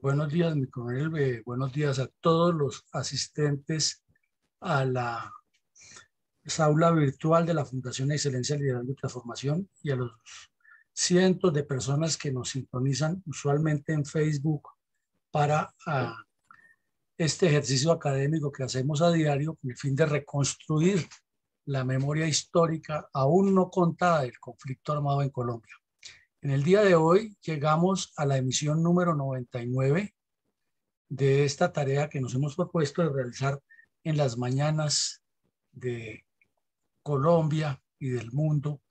Buenos días, mi coronel. Buenos días a todos los asistentes a la aula virtual de la Fundación Excelencia Liderazgo y Transformación y a los cientos de personas que nos sintonizan usualmente en Facebook para este ejercicio académico que hacemos a diario con el fin de reconstruir la memoria histórica aún no contada del conflicto armado en Colombia. En el día de hoy llegamos a la emisión número 99 de esta tarea que nos hemos propuesto de realizar en las mañanas de Colombia y del mundo,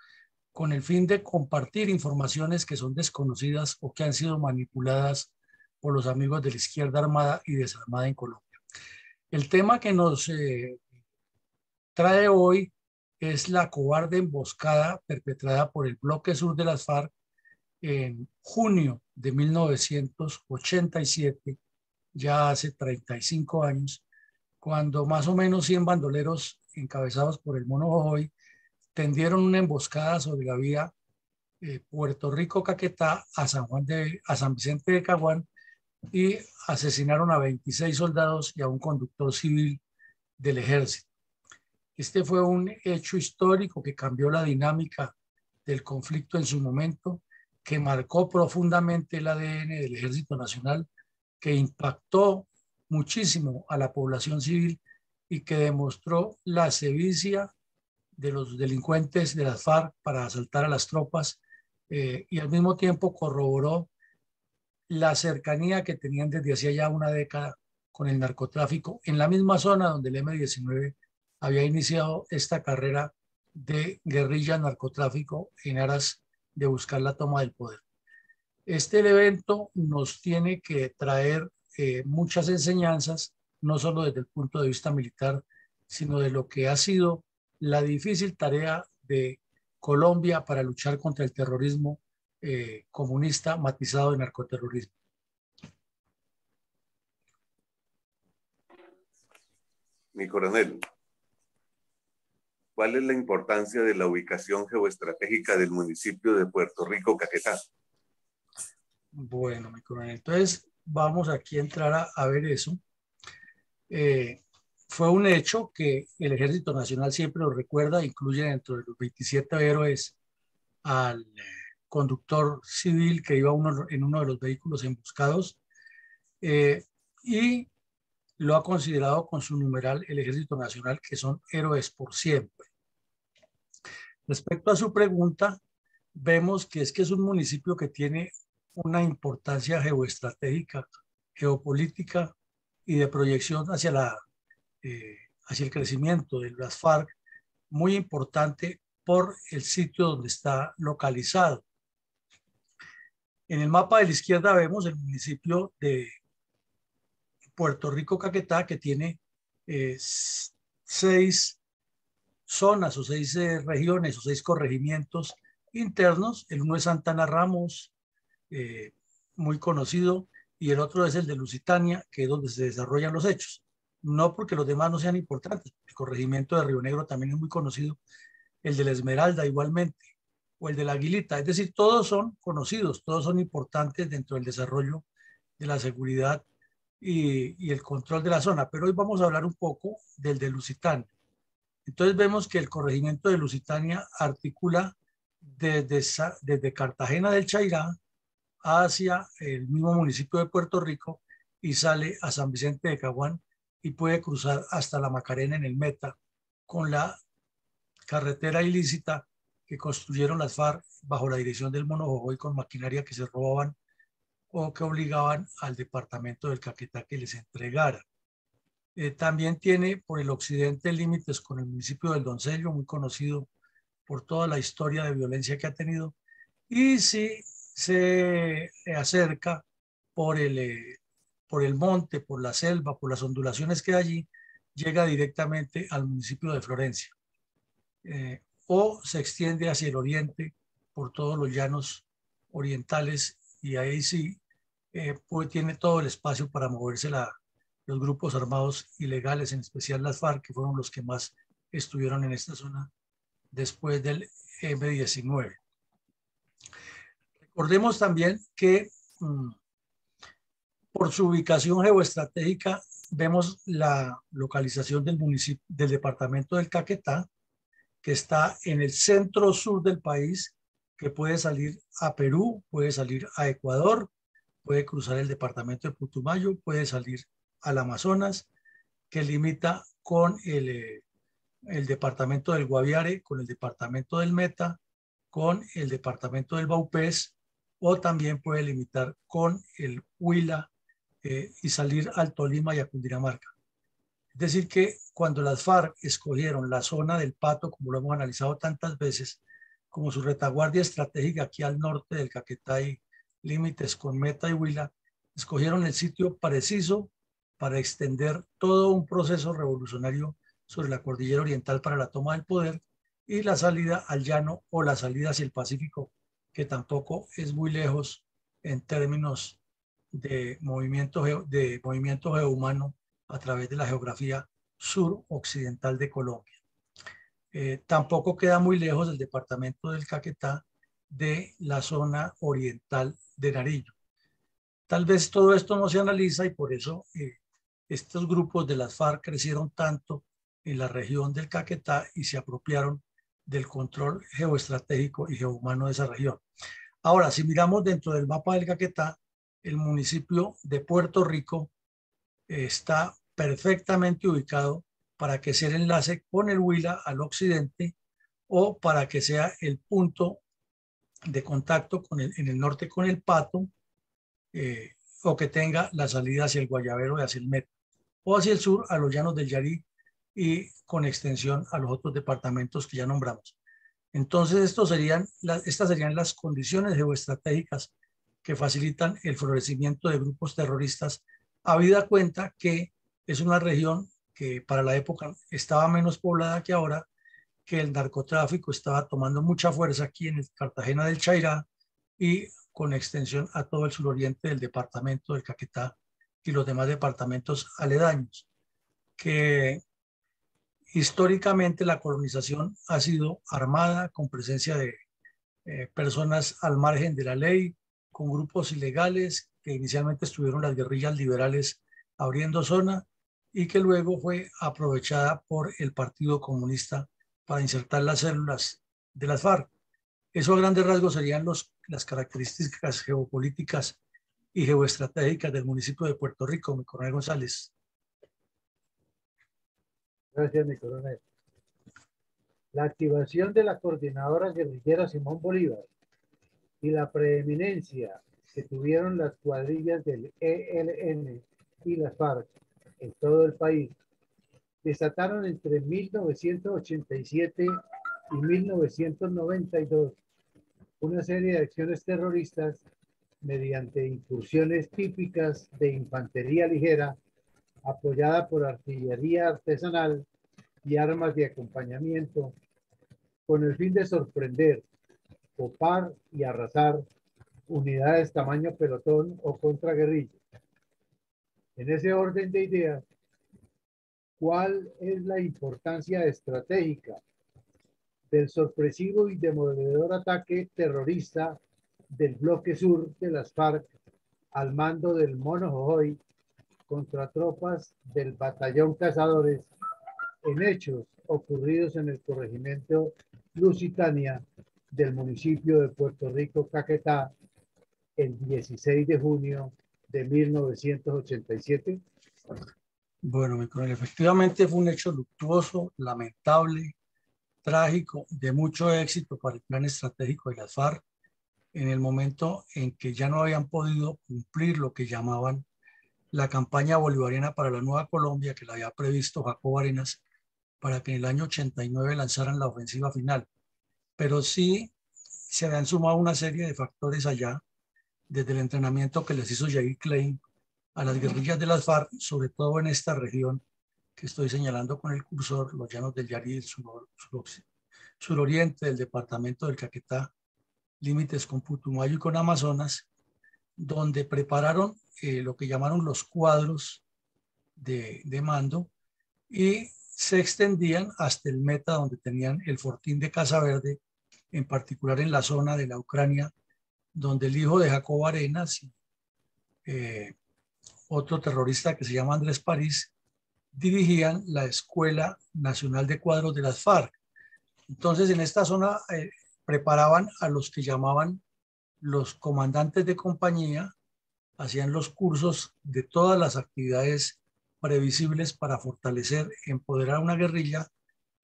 con el fin de compartir informaciones que son desconocidas o que han sido manipuladas por los amigos de la izquierda armada y desarmada en Colombia. El tema que nos trae hoy es la cobarde emboscada perpetrada por el bloque sur de las FARC en junio de 1987, ya hace 35 años, cuando más o menos 100 bandoleros encabezados por el Mono Jojoy tendieron una emboscada sobre la vía Puerto Rico-Caquetá a San Vicente de Caguán y asesinaron a 26 soldados y a un conductor civil del ejército. Este fue un hecho histórico que cambió la dinámica del conflicto en su momento, que marcó profundamente el ADN del Ejército Nacional, que impactó muchísimo a la población civil y que demostró la sevicia de los delincuentes de las FARC para asaltar a las tropas y al mismo tiempo corroboró la cercanía que tenían desde hacía ya una década con el narcotráfico en la misma zona donde el M-19 había iniciado esta carrera de guerrilla narcotráfico en aras de buscar la toma del poder. Este evento nos tiene que traer muchas enseñanzas, no solo desde el punto de vista militar, sino de lo que ha sido la difícil tarea de Colombia para luchar contra el terrorismo comunista matizado de narcoterrorismo. Mi coronel, ¿cuál es la importancia de la ubicación geoestratégica del municipio de Puerto Rico, Caquetá? Bueno, mi coronel, entonces vamos aquí a entrar a ver eso. Fue un hecho que el Ejército Nacional siempre lo recuerda, incluye dentro de los 27 héroes al conductor civil que iba en uno de los vehículos emboscados y lo ha considerado con su numeral el Ejército Nacional, que son héroes por siempre. Respecto a su pregunta, vemos que es un municipio que tiene una importancia geoestratégica, geopolítica y de proyección hacia el crecimiento de las FARC, muy importante por el sitio donde está localizado. En el mapa de la izquierda vemos el municipio de Puerto Rico Caquetá, que tiene 6 zonas o 6 regiones o 6 corregimientos internos. El uno es Santana Ramos, muy conocido, y el otro es el de Lusitania, que es donde se desarrollan los hechos. No porque los demás no sean importantes. El corregimiento de Río Negro también es muy conocido, el de la Esmeralda igualmente, o el de la Aguilita. Es decir, todos son conocidos, todos son importantes dentro del desarrollo de la seguridad y el control de la zona. Pero hoy vamos a hablar un poco del de Lusitania. Entonces vemos que el corregimiento de Lusitania articula desde Cartagena del Chairá hacia el mismo municipio de Puerto Rico y sale a San Vicente de Caguán y puede cruzar hasta la Macarena en el Meta con la carretera ilícita que construyeron las FARC bajo la dirección del Mono Jojoy con maquinaria que se robaban o que obligaban al departamento del Caquetá que les entregara. También tiene por el occidente límites con el municipio del Doncello, muy conocido por toda la historia de violencia que ha tenido, y si se acerca por el monte, por la selva, por las ondulaciones que hay allí, llega directamente al municipio de Florencia, o se extiende hacia el oriente por todos los llanos orientales, y ahí sí pues tiene todo el espacio para moverse los grupos armados ilegales, en especial las FARC, que fueron los que más estuvieron en esta zona después del Por su ubicación geoestratégica, vemos la localización del municipio, del departamento del Caquetá, que está en el centro sur del país, que puede salir a Perú, puede salir a Ecuador, puede cruzar el departamento de Putumayo, puede salir al Amazonas, que limita con el departamento del Guaviare, con el departamento del Meta, con el departamento del Baupés, o también puede limitar con el Huila y salir al Tolima y a Cundinamarca. Es decir, que cuando las FARC escogieron la zona del Pato, como lo hemos analizado tantas veces, como su retaguardia estratégica aquí al norte del Caquetá y límites con Meta y Huila, escogieron el sitio preciso para extender todo un proceso revolucionario sobre la cordillera oriental para la toma del poder y la salida al llano o la salida hacia el Pacífico, que tampoco es muy lejos en términos de movimiento geohumano a través de la geografía suroccidental de Colombia. Tampoco queda muy lejos del departamento del Caquetá de la zona oriental de Nariño. Tal vez todo esto no se analiza y por eso estos grupos de las FARC crecieron tanto en la región del Caquetá y se apropiaron del control geoestratégico y geohumano de esa región. Ahora, si miramos dentro del mapa del Caquetá, el municipio de Puerto Rico está perfectamente ubicado para que sea el enlace con el Huila al occidente o para que sea el punto de contacto en el norte con el Pato, o que tenga la salida hacia el Guayabero y hacia el Meta, o hacia el sur a los llanos del Yarí y con extensión a los otros departamentos que ya nombramos. Entonces, estas serían las condiciones geoestratégicas que facilitan el florecimiento de grupos terroristas, habida cuenta que es una región que para la época estaba menos poblada que ahora, que el narcotráfico estaba tomando mucha fuerza aquí en el Cartagena del Chairá y con extensión a todo el suroriente del departamento del Caquetá y los demás departamentos aledaños, que históricamente la colonización ha sido armada con presencia de personas al margen de la ley, con grupos ilegales que inicialmente estuvieron las guerrillas liberales abriendo zona y que luego fue aprovechada por el Partido Comunista para insertar las células de las FARC. Eso a grandes rasgos serían las características geopolíticas y geoestratégicas del municipio de Puerto Rico, mi coronel González. Gracias, mi coronel. La activación de la coordinadora guerrillera Simón Bolívar y la preeminencia que tuvieron las cuadrillas del ELN y las FARC en todo el país desataron entre 1987 y 1992 una serie de acciones terroristas mediante incursiones típicas de infantería ligera apoyada por artillería artesanal y armas de acompañamiento, con el fin de sorprender, copar y arrasar unidades tamaño pelotón o contraguerrilla. En ese orden de ideas, ¿cuál es la importancia estratégica del sorpresivo y demoledor ataque terrorista del bloque sur de las FARC al mando del Mono Jojoy contra tropas del Batallón Cazadores en hechos ocurridos en el corregimiento Lusitania del municipio de Puerto Rico, Caquetá, el 16 de junio de 1987? Bueno, mi coronel, efectivamente fue un hecho luctuoso, lamentable, trágico, de mucho éxito para el plan estratégico de las FARC en el momento en que ya no habían podido cumplir lo que llamaban la campaña bolivariana para la Nueva Colombia, que la había previsto Jacobo Arenas para que en el año 89 lanzaran la ofensiva final. Pero sí se habían sumado una serie de factores allá, desde el entrenamiento que les hizo Jair Klein a las guerrillas de las FARC, sobre todo en esta región que estoy señalando con el cursor, los llanos del Yarí, el suroriente del departamento del Caquetá, límites con Putumayo y con Amazonas, donde prepararon lo que llamaron los cuadros de mando y se extendían hasta el Meta, donde tenían el fortín de Casa Verde, en particular en la zona de la Ucrania, donde el hijo de Jacobo Arenas otro terrorista que se llama Andrés París, dirigían la Escuela Nacional de Cuadros de las FARC. Entonces, en esta zona preparaban a los que llamaban los comandantes de compañía, hacían los cursos de todas las actividades previsibles para fortalecer, empoderar una guerrilla,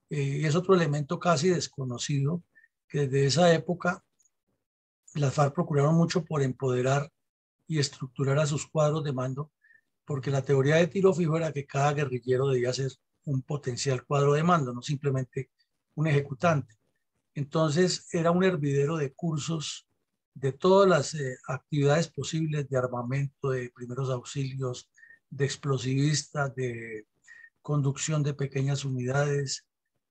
y es otro elemento casi desconocido, que desde esa época las FARC procuraron mucho por empoderar y estructurar a sus cuadros de mando, porque la teoría de tiro fijo era que cada guerrillero debía ser un potencial cuadro de mando, no simplemente un ejecutante. Entonces era un hervidero de cursos de todas las actividades posibles de armamento, de primeros auxilios, de explosivistas, de conducción de pequeñas unidades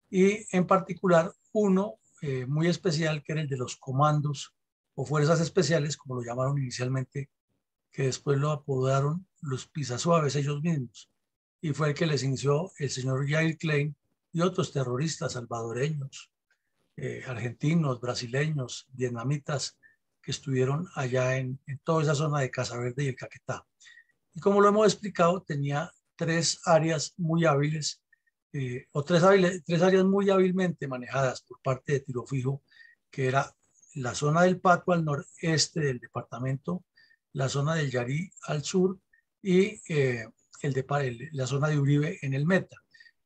y en particular uno muy especial que era el de los comandos o fuerzas especiales, como lo llamaron inicialmente, que después lo apodaron los pisasuaves ellos mismos, y fue el que les inició el señor Jair Klein y otros terroristas salvadoreños, argentinos, brasileños, vietnamitas, que estuvieron allá en toda esa zona de Casa Verde y el Caquetá. Y como lo hemos explicado, tenía tres áreas muy hábiles, tres áreas muy hábilmente manejadas por parte de Tiro Fijo, que era la zona del Pato al noreste del departamento, la zona del Yarí al sur y la zona de Uribe en el Meta.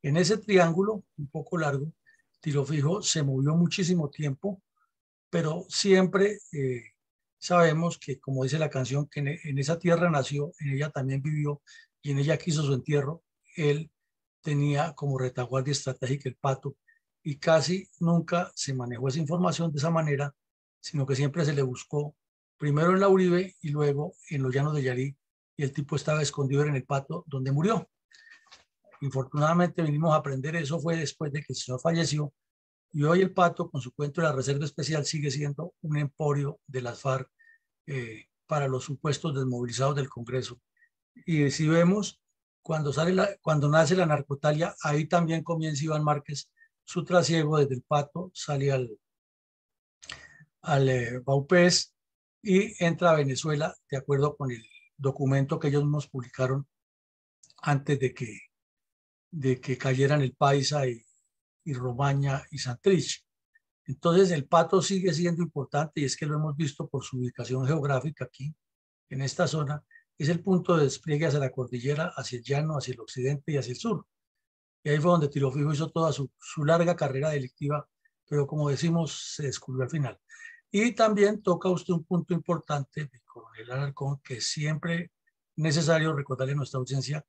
En ese triángulo, un poco largo, Tiro Fijo se movió muchísimo tiempo, pero siempre sabemos que, como dice la canción, que en esa tierra nació, en ella también vivió y en ella quiso su entierro. Él tenía como retaguardia estratégica el Pato y casi nunca se manejó esa información de esa manera, sino que siempre se le buscó primero en la Uribe y luego en los llanos de Yarí, y el tipo estaba escondido en el Pato donde murió. Infortunadamente vinimos a aprender eso fue después de que el señor falleció, y hoy el Pato, con su cuento de la Reserva Especial, sigue siendo un emporio de las FARC para los supuestos desmovilizados del Congreso. Y si vemos, cuando nace la narcotalia, ahí también comienza Iván Márquez su trasiego desde el Pato, sale al Baupés y entra a Venezuela, de acuerdo con el documento que ellos nos publicaron antes de que cayeran el Paisa y Romaña y Santrich. Entonces el Pato sigue siendo importante y es que lo hemos visto por su ubicación geográfica aquí, en esta zona, es el punto de despliegue hacia la cordillera, hacia el llano, hacia el occidente y hacia el sur. Y ahí fue donde Tiro Fijo hizo toda su larga carrera delictiva, pero como decimos, se descubrió al final. Y también toca usted un punto importante, mi coronel Alarcón, que siempre necesario recordarle a nuestra audiencia,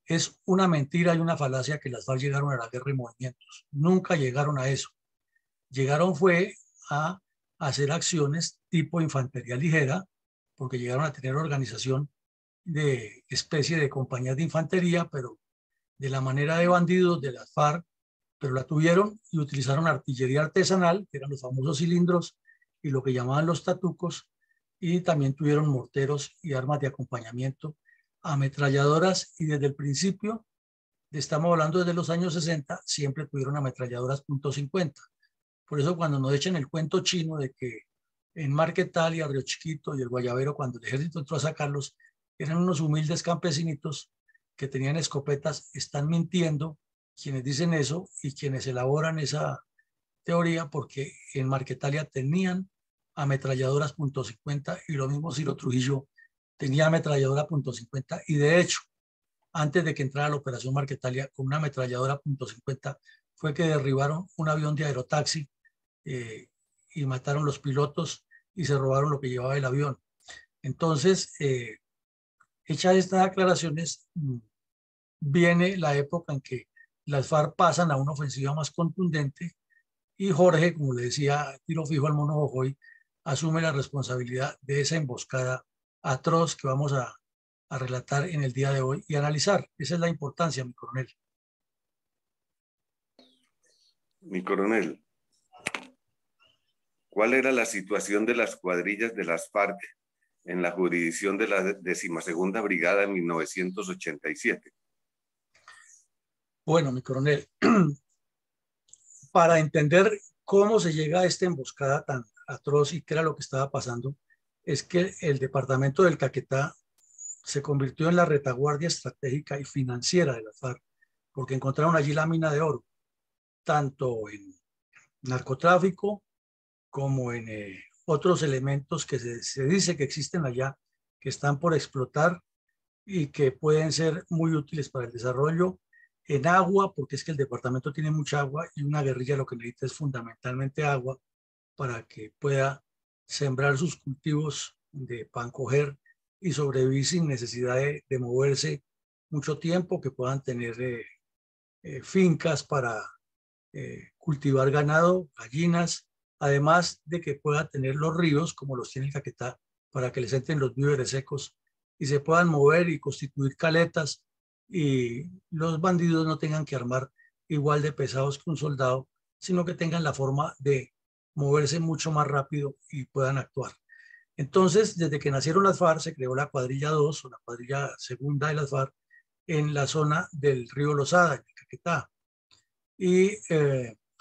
es una mentira y una falacia que las FARC llegaron a la guerra y movimientos. Nunca llegaron a eso. Llegaron fue a hacer acciones tipo infantería ligera, porque llegaron a tener organización de especie de compañías de infantería, pero de la manera de bandidos de las FARC, pero la tuvieron y utilizaron artillería artesanal, que eran los famosos cilindros y lo que llamaban los tatucos, y también tuvieron morteros y armas de acompañamiento, ametralladoras, y desde el principio, estamos hablando desde los años 60, siempre tuvieron ametralladoras .50. Por eso cuando nos echan el cuento chino de que en Marquetalia, Río Chiquito y el Guayabero, cuando el ejército entró a sacarlos, eran unos humildes campesinitos que tenían escopetas, están mintiendo quienes dicen eso y quienes elaboran esa teoría, porque en Marquetalia tenían ametralladoras .50 y lo mismo Ciro Trujillo tenía ametralladora .50 y de hecho, antes de que entrara la operación Marquetalia, con una ametralladora .50 fue que derribaron un avión de aerotaxi y mataron los pilotos y se robaron lo que llevaba el avión. Entonces, hechas estas aclaraciones, viene la época en que las FARC pasan a una ofensiva más contundente y Jorge, como le decía, Tiro Fijo al Mono Jojoy, asume la responsabilidad de esa emboscada atroz que vamos a relatar en el día de hoy y analizar. Esa es la importancia, mi coronel. Mi coronel, ¿cuál era la situación de las cuadrillas de las FARC en la jurisdicción de la 12ª Brigada en 1987? Bueno, mi coronel, para entender cómo se llega a esta emboscada tan atroz y qué era lo que estaba pasando, es que el departamento del Caquetá se convirtió en la retaguardia estratégica y financiera de las FARC, porque encontraron allí la mina de oro, tanto en narcotráfico como en otros elementos que se dice que existen allá, que están por explotar y que pueden ser muy útiles para el desarrollo en agua, porque es que el departamento tiene mucha agua y una guerrilla lo que necesita es fundamentalmente agua para que pueda sembrar sus cultivos de pan coger y sobrevivir sin necesidad de moverse mucho tiempo, que puedan tener fincas para cultivar ganado, gallinas, además de que pueda tener los ríos, como los tiene el Caquetá, para que les entren los víveres secos y se puedan mover y constituir caletas y los bandidos no tengan que armar igual de pesados que un soldado, sino que tengan la forma de moverse mucho más rápido y puedan actuar. Entonces, desde que nacieron las FARC, se creó la cuadrilla 2 o la cuadrilla segunda de las FARC en la zona del río Lozada, en Caquetá. Y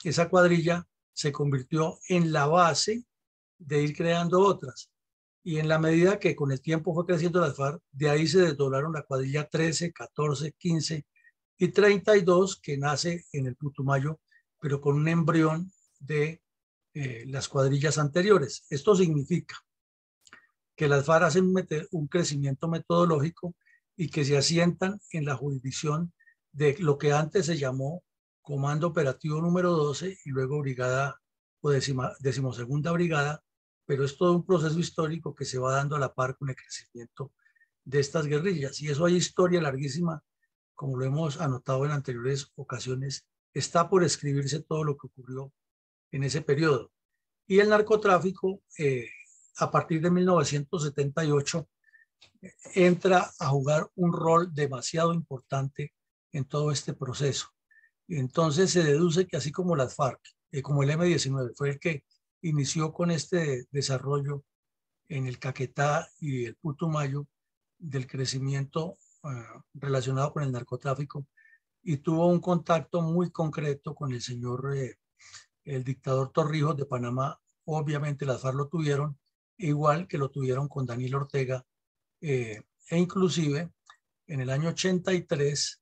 esa cuadrilla se convirtió en la base de ir creando otras. Y en la medida que con el tiempo fue creciendo las FARC, de ahí se desdoblaron la cuadrilla 13, 14, 15 y 32, que nace en el Putumayo, pero con un embrión de las cuadrillas anteriores. Esto significa que las FARC hacen un crecimiento metodológico y que se asientan en la jurisdicción de lo que antes se llamó Comando Operativo número 12 y luego Brigada o decimosegunda Brigada, pero es todo un proceso histórico que se va dando a la par con el crecimiento de estas guerrillas. Y eso hay historia larguísima, como lo hemos anotado en anteriores ocasiones, está por escribirse todo lo que ocurrió en ese periodo. Y el narcotráfico, a partir de 1978, entra a jugar un rol demasiado importante en todo este proceso. Entonces se deduce que así como las FARC, como el M-19 fue el que inició con este desarrollo en el Caquetá y el Putumayo del crecimiento relacionado con el narcotráfico y tuvo un contacto muy concreto con el señor, el dictador Torrijos de Panamá. Obviamente las FARC lo tuvieron, igual que lo tuvieron con Daniel Ortega, e inclusive en el año 83,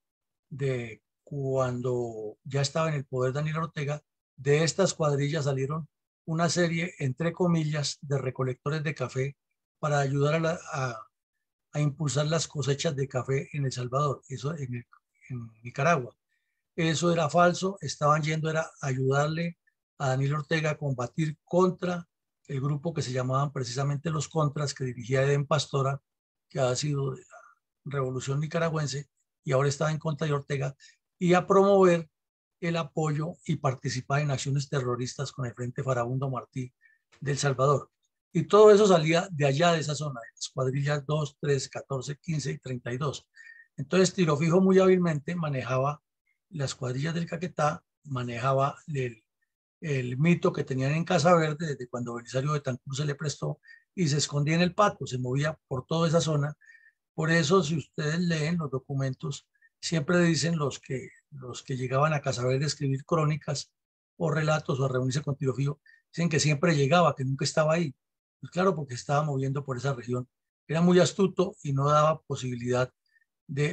de cuando ya estaba en el poder Daniel Ortega, de estas cuadrillas salieron una serie, entre comillas, de recolectores de café para ayudar a impulsar las cosechas de café en El Salvador, eso en Nicaragua. Eso era falso, estaban yendo era ayudarle a Daniel Ortega a combatir contra el grupo que se llamaban precisamente los Contras, que dirigía Eden Pastora, que ha sido de la revolución nicaragüense y ahora está en contra de Ortega, y a promover el apoyo y participar en acciones terroristas con el Frente Farabundo Martí de El Salvador. Y todo eso salía de allá, de esa zona, de las cuadrillas 2, 3, 14, 15 y 32. Entonces, Tiro Fijo muy hábilmente manejaba las cuadrillas del Caquetá, manejaba el mito que tenían en Casa Verde desde cuando Belisario Betancur se le prestó y se escondía en el Pato, se movía por toda esa zona. Por eso, si ustedes leen los documentos, siempre dicen los que llegaban a Casa Verde a escribir crónicas o relatos o a reunirse con Tiro Fijo, dicen que siempre llegaba, que nunca estaba ahí. Pues claro, porque estaba moviendo por esa región. Era muy astuto y no daba posibilidad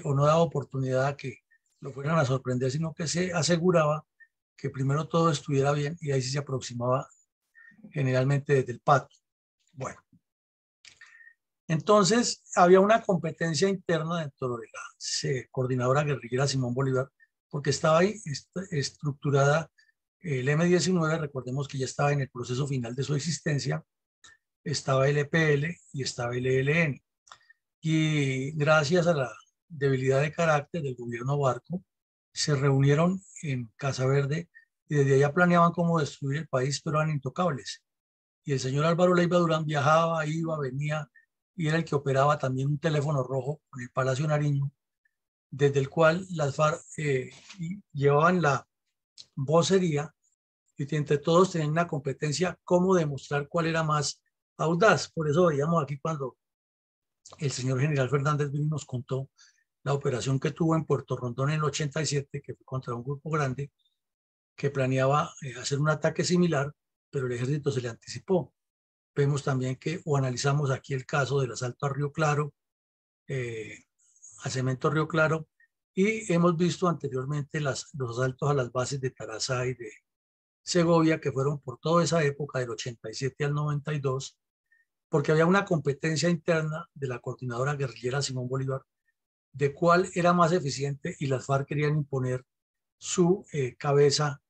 o no daba oportunidad a que lo fueran a sorprender, sino que se aseguraba que primero todo estuviera bien y ahí sí se aproximaba generalmente desde el Pato. Bueno, entonces había una competencia interna dentro de la coordinadora guerrillera Simón Bolívar, porque estaba ahí estructurada el M-19, recordemos que ya estaba en el proceso final de su existencia, estaba el EPL y estaba el ELN. Y gracias a la debilidad de carácter del gobierno Barco, se reunieron en Casa Verde y desde allá planeaban cómo destruir el país, pero eran intocables. Y el señor Álvaro Leiva Durán viajaba, iba, venía, y era el que operaba también un teléfono rojo en el Palacio Nariño, desde el cual las FARC llevaban la vocería y entre todos tenían una competencia cómo demostrar cuál era más audaz. Por eso veíamos aquí cuando el señor general Fernández Vino nos contó la operación que tuvo en Puerto Rondón en el 87, que fue contra un grupo grande que planeaba hacer un ataque similar, pero el ejército se le anticipó. Vemos también que, o analizamos aquí el caso del asalto a Río Claro, a Cemento Río Claro, y hemos visto anteriormente los asaltos a las bases de Tarazá y de Segovia, que fueron por toda esa época del 87 al 92, porque había una competencia interna de la coordinadora guerrillera Simón Bolívar de cuál era más eficiente, y las FARC querían imponer su cabeza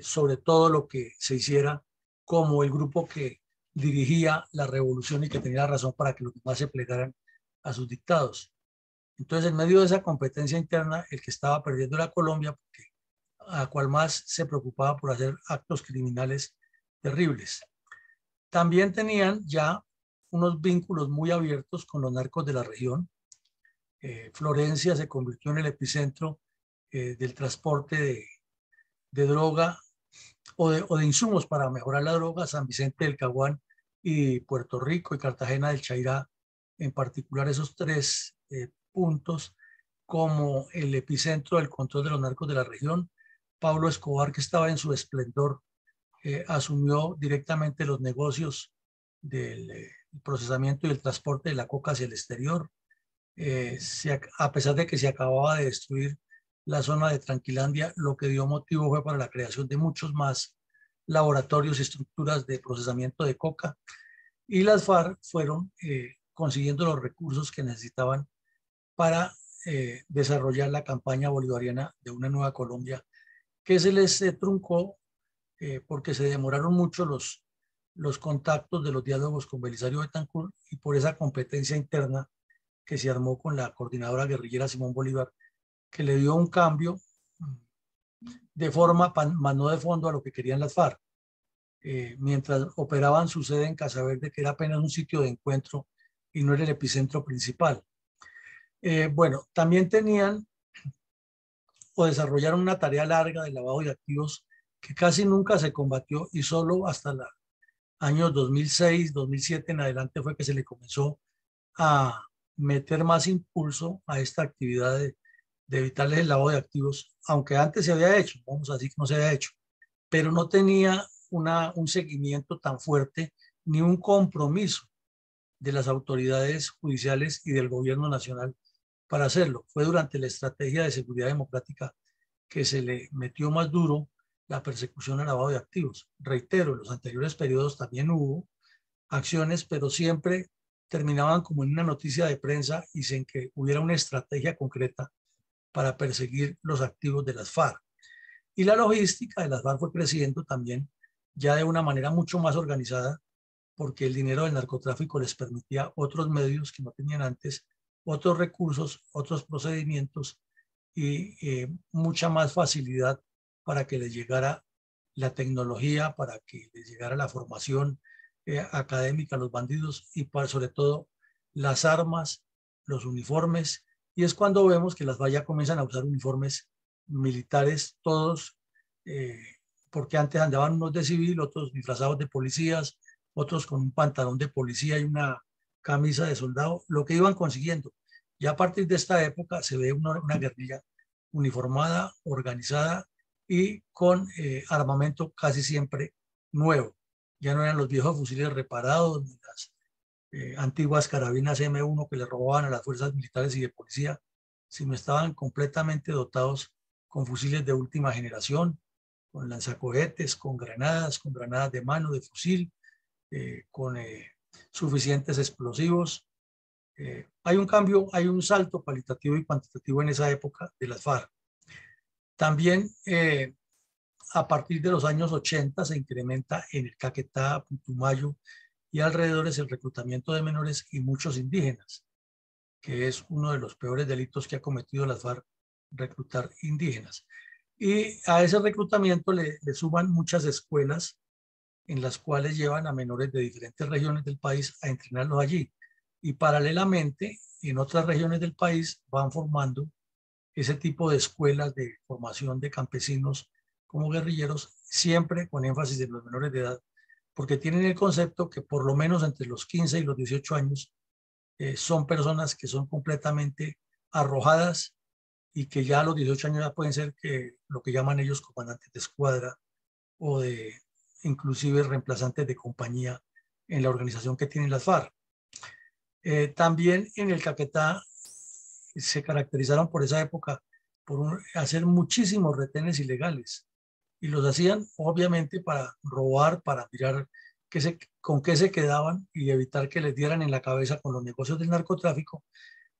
sobre todo lo que se hiciera, como el grupo que dirigía la revolución y que tenía razón para que los demás se plegaran a sus dictados. Entonces, en medio de esa competencia interna, el que estaba perdiendo era Colombia, porque a cual más se preocupaba por hacer actos criminales terribles. También tenían ya unos vínculos muy abiertos con los narcos de la región. Florencia se convirtió en el epicentro del transporte de droga o de insumos para mejorar la droga. San Vicente del Caguán y Puerto Rico y Cartagena del Chairá, en particular esos tres puntos, como el epicentro del control de los narcos de la región. Pablo Escobar, que estaba en su esplendor, asumió directamente los negocios del procesamiento y el transporte de la coca hacia el exterior. A pesar de que se acababa de destruir la zona de Tranquilandia, lo que dio motivo fue para la creación de muchos más laboratorios y estructuras de procesamiento de coca, y las FARC fueron consiguiendo los recursos que necesitaban para desarrollar la campaña bolivariana de una nueva Colombia, que se les truncó porque se demoraron mucho los contactos de los diálogos con Belisario Betancur, y por esa competencia interna que se armó con la coordinadora guerrillera Simón Bolívar, que le dio un cambio de forma, más no de fondo, a lo que querían las FARC. Mientras operaban su sede en Casaverde, que era apenas un sitio de encuentro y no era el epicentro principal. Bueno, también tenían o desarrollaron una tarea larga de lavado de activos que casi nunca se combatió, y solo hasta los años 2006, 2007 en adelante fue que se le comenzó a meter más impulso a esta actividad de evitarles el lavado de activos, aunque antes se había hecho, vamos a decir que no se había hecho, pero no tenía un seguimiento tan fuerte ni un compromiso de las autoridades judiciales y del gobierno nacional para hacerlo. Fue durante la estrategia de seguridad democrática que se le metió más duro la persecución al lavado de activos. Reitero, en los anteriores periodos también hubo acciones, pero siempre terminaban como en una noticia de prensa y sin que hubiera una estrategia concreta para perseguir los activos de las FARC. Y la logística de las FARC fue creciendo también ya de una manera mucho más organizada, porque el dinero del narcotráfico les permitía otros medios que no tenían antes, otros recursos, otros procedimientos y mucha más facilidad para que les llegara la tecnología, para que les llegara la formación académica a los bandidos, y sobre todo las armas, los uniformes. Y es cuando vemos que las FARC comienzan a usar uniformes militares, todos, porque antes andaban unos de civil, otros disfrazados de policías, otros con un pantalón de policía y una camisa de soldado, lo que iban consiguiendo. Ya a partir de esta época se ve una guerrilla uniformada, organizada y con armamento casi siempre nuevo. Ya no eran los viejos fusiles reparados, ni las antiguas carabinas M1 que le robaban a las fuerzas militares y de policía, sino estaban completamente dotados con fusiles de última generación, con lanzacohetes, con granadas de mano, de fusil, con suficientes explosivos. Hay un cambio, hay un salto cualitativo y cuantitativo en esa época de las FARC. También a partir de los años 80 se incrementa en el Caquetá, Putumayo y alrededores el reclutamiento de menores y muchos indígenas, que es uno de los peores delitos que ha cometido las FARC, reclutar indígenas. Y a ese reclutamiento le suman muchas escuelas en las cuales llevan a menores de diferentes regiones del país a entrenarlos allí. Y paralelamente, en otras regiones del país van formando ese tipo de escuelas de formación de campesinos como guerrilleros, siempre con énfasis en los menores de edad, porque tienen el concepto que por lo menos entre los 15 y los 18 años son personas que son completamente arrojadas, y que ya a los 18 años ya pueden ser lo que llaman ellos comandantes de escuadra o de inclusive reemplazantes de compañía en la organización que tienen las FARC. También en el Caquetá se caracterizaron por esa época por hacer muchísimos retenes ilegales y los hacían obviamente para robar, para mirar con qué se quedaban y evitar que les dieran en la cabeza con los negocios del narcotráfico,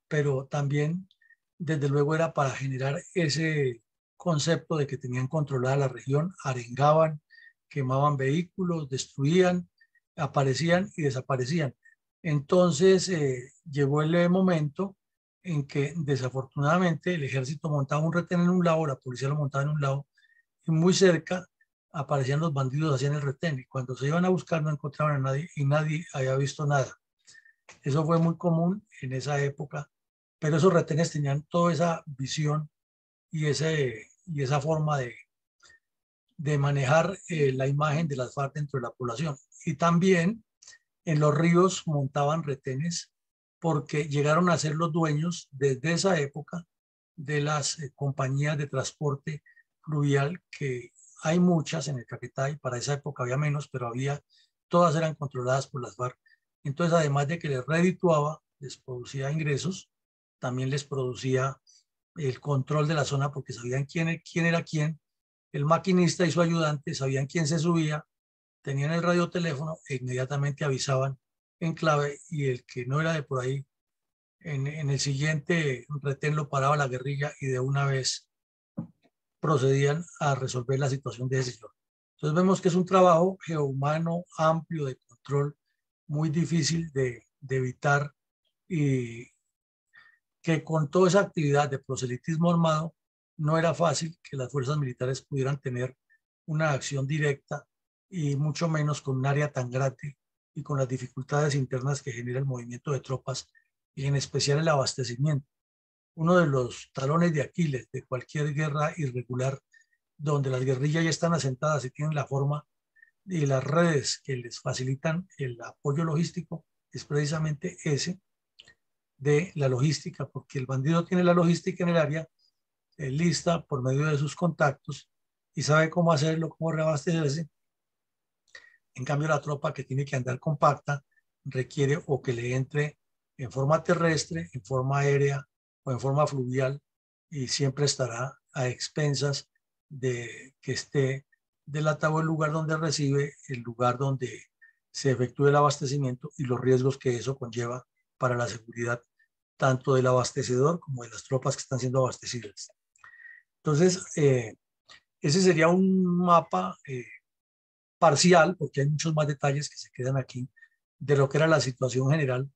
pero también desde luego era para generar ese concepto de que tenían controlada la región, arengaban, quemaban vehículos, destruían, aparecían y desaparecían. Entonces llegó el momento en que desafortunadamente el ejército montaba un retén en un lado, la policía lo montaba en un lado, y muy cerca aparecían los bandidos, hacían el retén, y cuando se iban a buscar no encontraban a nadie y nadie había visto nada. Eso fue muy común en esa época, pero esos retenes tenían toda esa visión y esa forma de manejar la imagen de las FARC dentro de la población. Y también en los ríos montaban retenes porque llegaron a ser los dueños desde esa época de las compañías de transporte fluvial, que hay muchas en el Caquetá y para esa época había menos, pero todas eran controladas por las FARC. Entonces, además de que les redituaba, les producía ingresos, también les producía el control de la zona porque sabían quién era quién, el maquinista y su ayudante sabían quién se subía, tenían el radioteléfono e inmediatamente avisaban en clave y el que no era de por ahí, en el siguiente retén lo paraba la guerrilla y de una vez procedían a resolver la situación de ese señor. Entonces vemos que es un trabajo geohumano amplio de control, muy difícil de evitar y que con toda esa actividad de proselitismo armado no era fácil que las fuerzas militares pudieran tener una acción directa y mucho menos con un área tan grande y con las dificultades internas que genera el movimiento de tropas y en especial el abastecimiento. Uno de los talones de Aquiles de cualquier guerra irregular donde las guerrillas ya están asentadas y tienen la forma y las redes que les facilitan el apoyo logístico es precisamente ese de la logística, porque el bandido tiene la logística en el área lista por medio de sus contactos y sabe cómo hacerlo, cómo reabastecerse. En cambio, la tropa que tiene que andar compacta requiere o que le entre en forma terrestre, en forma aérea o en forma fluvial y siempre estará a expensas de que esté delatado el lugar donde recibe, el lugar donde se efectúe el abastecimiento y los riesgos que eso conlleva para la seguridad tanto del abastecedor como de las tropas que están siendo abastecidas. Entonces, ese sería un mapa parcial, porque hay muchos más detalles que se quedan aquí, de lo que era la situación general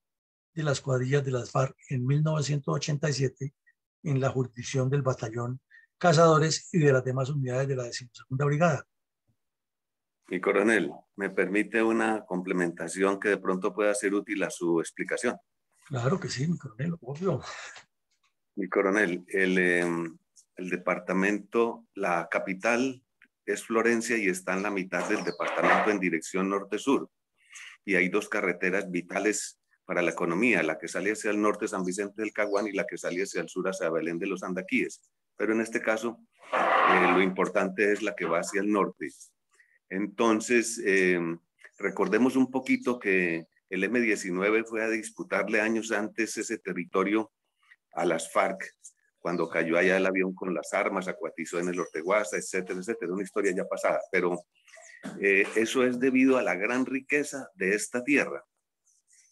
de las cuadrillas de las FARC en 1987 en la jurisdicción del batallón Cazadores y de las demás unidades de la 12ª Brigada. Mi coronel, ¿me permite una complementación que de pronto pueda ser útil a su explicación? Claro que sí, mi coronel, obvio. Mi coronel, el departamento, la capital es Florencia y está en la mitad del departamento en dirección norte-sur. Y hay dos carreteras vitales para la economía, la que sale hacia el norte San Vicente del Caguán y la que sale hacia el sur hacia Belén de los Andaquíes. Pero en este caso, lo importante es la que va hacia el norte. Entonces, recordemos un poquito que el M-19 fue a disputarle años antes ese territorio a las FARC, cuando cayó allá el avión con las armas, acuatizó en el Orteguaza, etcétera, etcétera, una historia ya pasada, pero eso es debido a la gran riqueza de esta tierra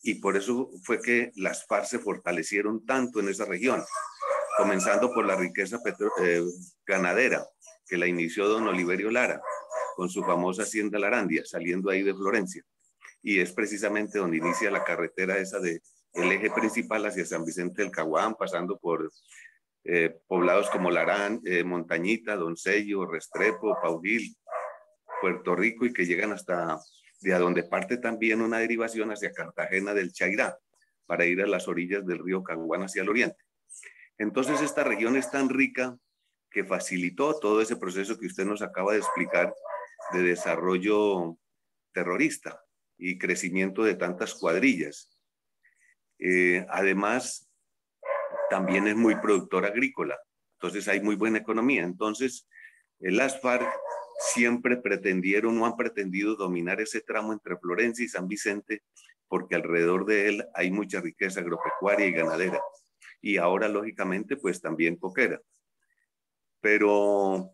y por eso fue que las FARC se fortalecieron tanto en esa región, comenzando por la riqueza ganadera que la inició don Oliverio Lara con su famosa hacienda Larandia, saliendo ahí de Florencia, y es precisamente donde inicia la carretera esa de el eje principal hacia San Vicente del Caguán, pasando por poblados como Larán, Montañita, Doncello, Restrepo, Paujil, Puerto Rico y que llegan hasta de a donde parte también una derivación hacia Cartagena del Chairá para ir a las orillas del río Caguán hacia el oriente. Entonces esta región es tan rica que facilitó todo ese proceso que usted nos acaba de explicar de desarrollo terrorista y crecimiento de tantas cuadrillas. Además, también es muy productor agrícola, entonces hay muy buena economía. Entonces, las FARC siempre pretendieron o han pretendido dominar ese tramo entre Florencia y San Vicente porque alrededor de él hay mucha riqueza agropecuaria y ganadera. Y ahora, lógicamente, pues también coquera. Pero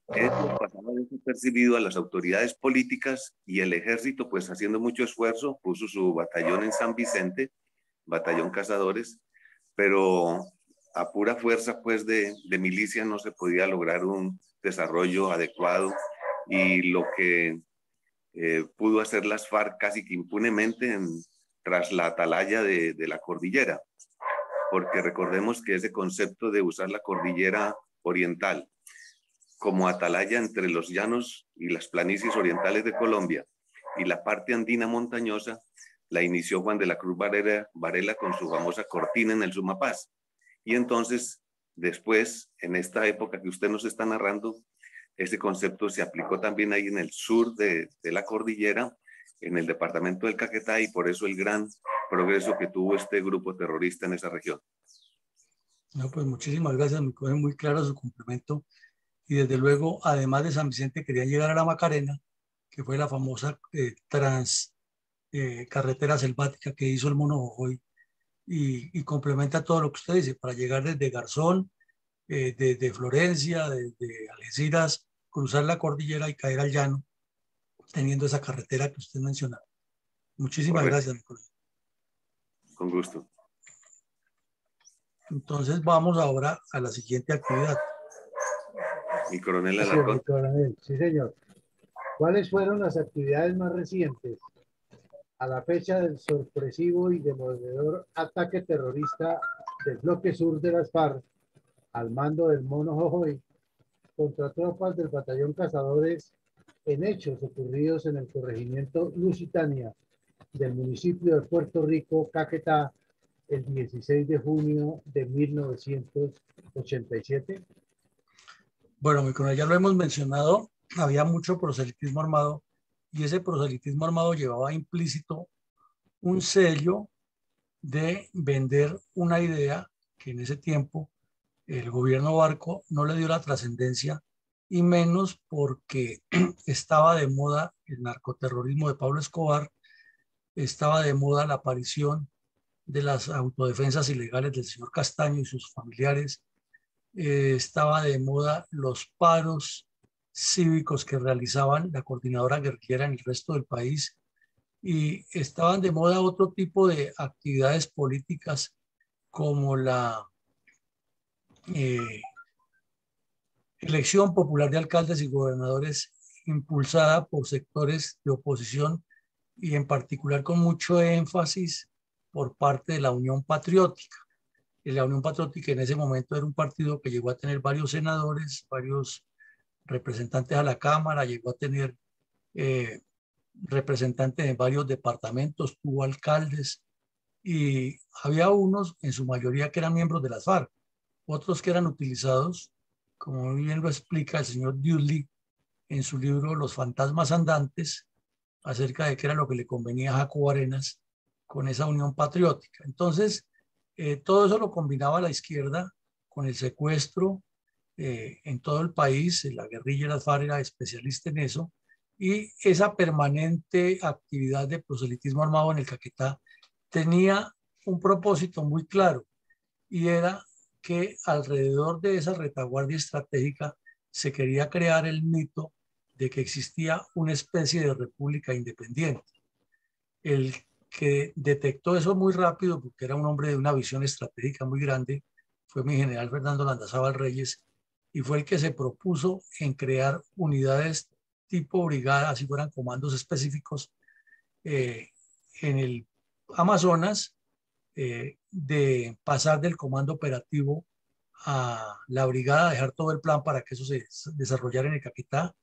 eso pasaba desapercibido a las autoridades políticas y el ejército, pues haciendo mucho esfuerzo, puso su batallón en San Vicente, batallón cazadores, pero a pura fuerza pues de milicia no se podía lograr un desarrollo adecuado y lo que pudo hacer las FARC casi que impunemente tras la atalaya de la cordillera, porque recordemos que ese concepto de usar la cordillera oriental como atalaya entre los llanos y las planicies orientales de Colombia y la parte andina montañosa, la inició Juan de la Cruz Varela con su famosa cortina en el Sumapaz. Y entonces, después, en esta época que usted nos está narrando, ese concepto se aplicó también ahí en el sur de la cordillera, en el departamento del Caquetá, y por eso el gran progreso que tuvo este grupo terrorista en esa región. No, pues muchísimas gracias, me coge muy claro su complemento. Y desde luego, además de San Vicente, querían llegar a la Macarena, que fue la famosa carretera selvática que hizo el Mono Jojoy, y complementa todo lo que usted dice, para llegar desde Garzón, desde Florencia, desde Algeciras, cruzar la cordillera y caer al llano, teniendo esa carretera que usted mencionaba. Muchísimas Correcto. gracias, Nicolás. Con gusto. Entonces vamos ahora a la siguiente actividad. Mi coronel Gracias, Alarcón. mi coronel. Sí, señor. ¿Cuáles fueron las actividades más recientes a la fecha del sorpresivo y demoledor ataque terrorista del bloque sur de las FARC al mando del Mono Jojoy contra tropas del batallón Cazadores en hechos ocurridos en el corregimiento Lusitania del municipio de Puerto Rico, Caquetá, el 16 de junio de 1987? Bueno, mi coronel, ya lo hemos mencionado, había mucho proselitismo armado y ese proselitismo armado llevaba implícito un sello de vender una idea que en ese tiempo el gobierno Barco no le dio la trascendencia, y menos porque estaba de moda el narcoterrorismo de Pablo Escobar, estaba de moda la aparición de las autodefensas ilegales del señor Castaño y sus familiares, estaba de moda los paros cívicos que realizaban la coordinadora guerrillera en el resto del país, y estaban de moda otro tipo de actividades políticas como la eh, elección popular de alcaldes y gobernadores impulsada por sectores de oposición y en particular con mucho énfasis por parte de la Unión Patriótica. Y la Unión Patriótica en ese momento era un partido que llegó a tener varios senadores, varios representantes a la Cámara, llegó a tener eh, representantes en varios departamentos, tuvo alcaldes, y había unos, en su mayoría, que eran miembros de las FARC, otros que eran utilizados, como muy bien lo explica el señor Dudley en su libro Los fantasmas andantes, acerca de qué era lo que le convenía a Jacobo Arenas con esa unión patriótica. Entonces, todo eso lo combinaba la izquierda con el secuestro en todo el país. La guerrilla de las FARC era especialista en eso, y esa permanente actividad de proselitismo armado en el Caquetá tenía un propósito muy claro, y era que alrededor de esa retaguardia estratégica se quería crear el mito de que existía una especie de república independiente. El que detectó eso muy rápido, porque era un hombre de una visión estratégica muy grande, fue mi general Fernando Landazábal Reyes, y fue el que se propuso en crear unidades tipo brigada, así fueran comandos específicos, en el Amazonas, de pasar del comando operativo a la brigada, dejar todo el plan para que eso se desarrollara en el Caquetá,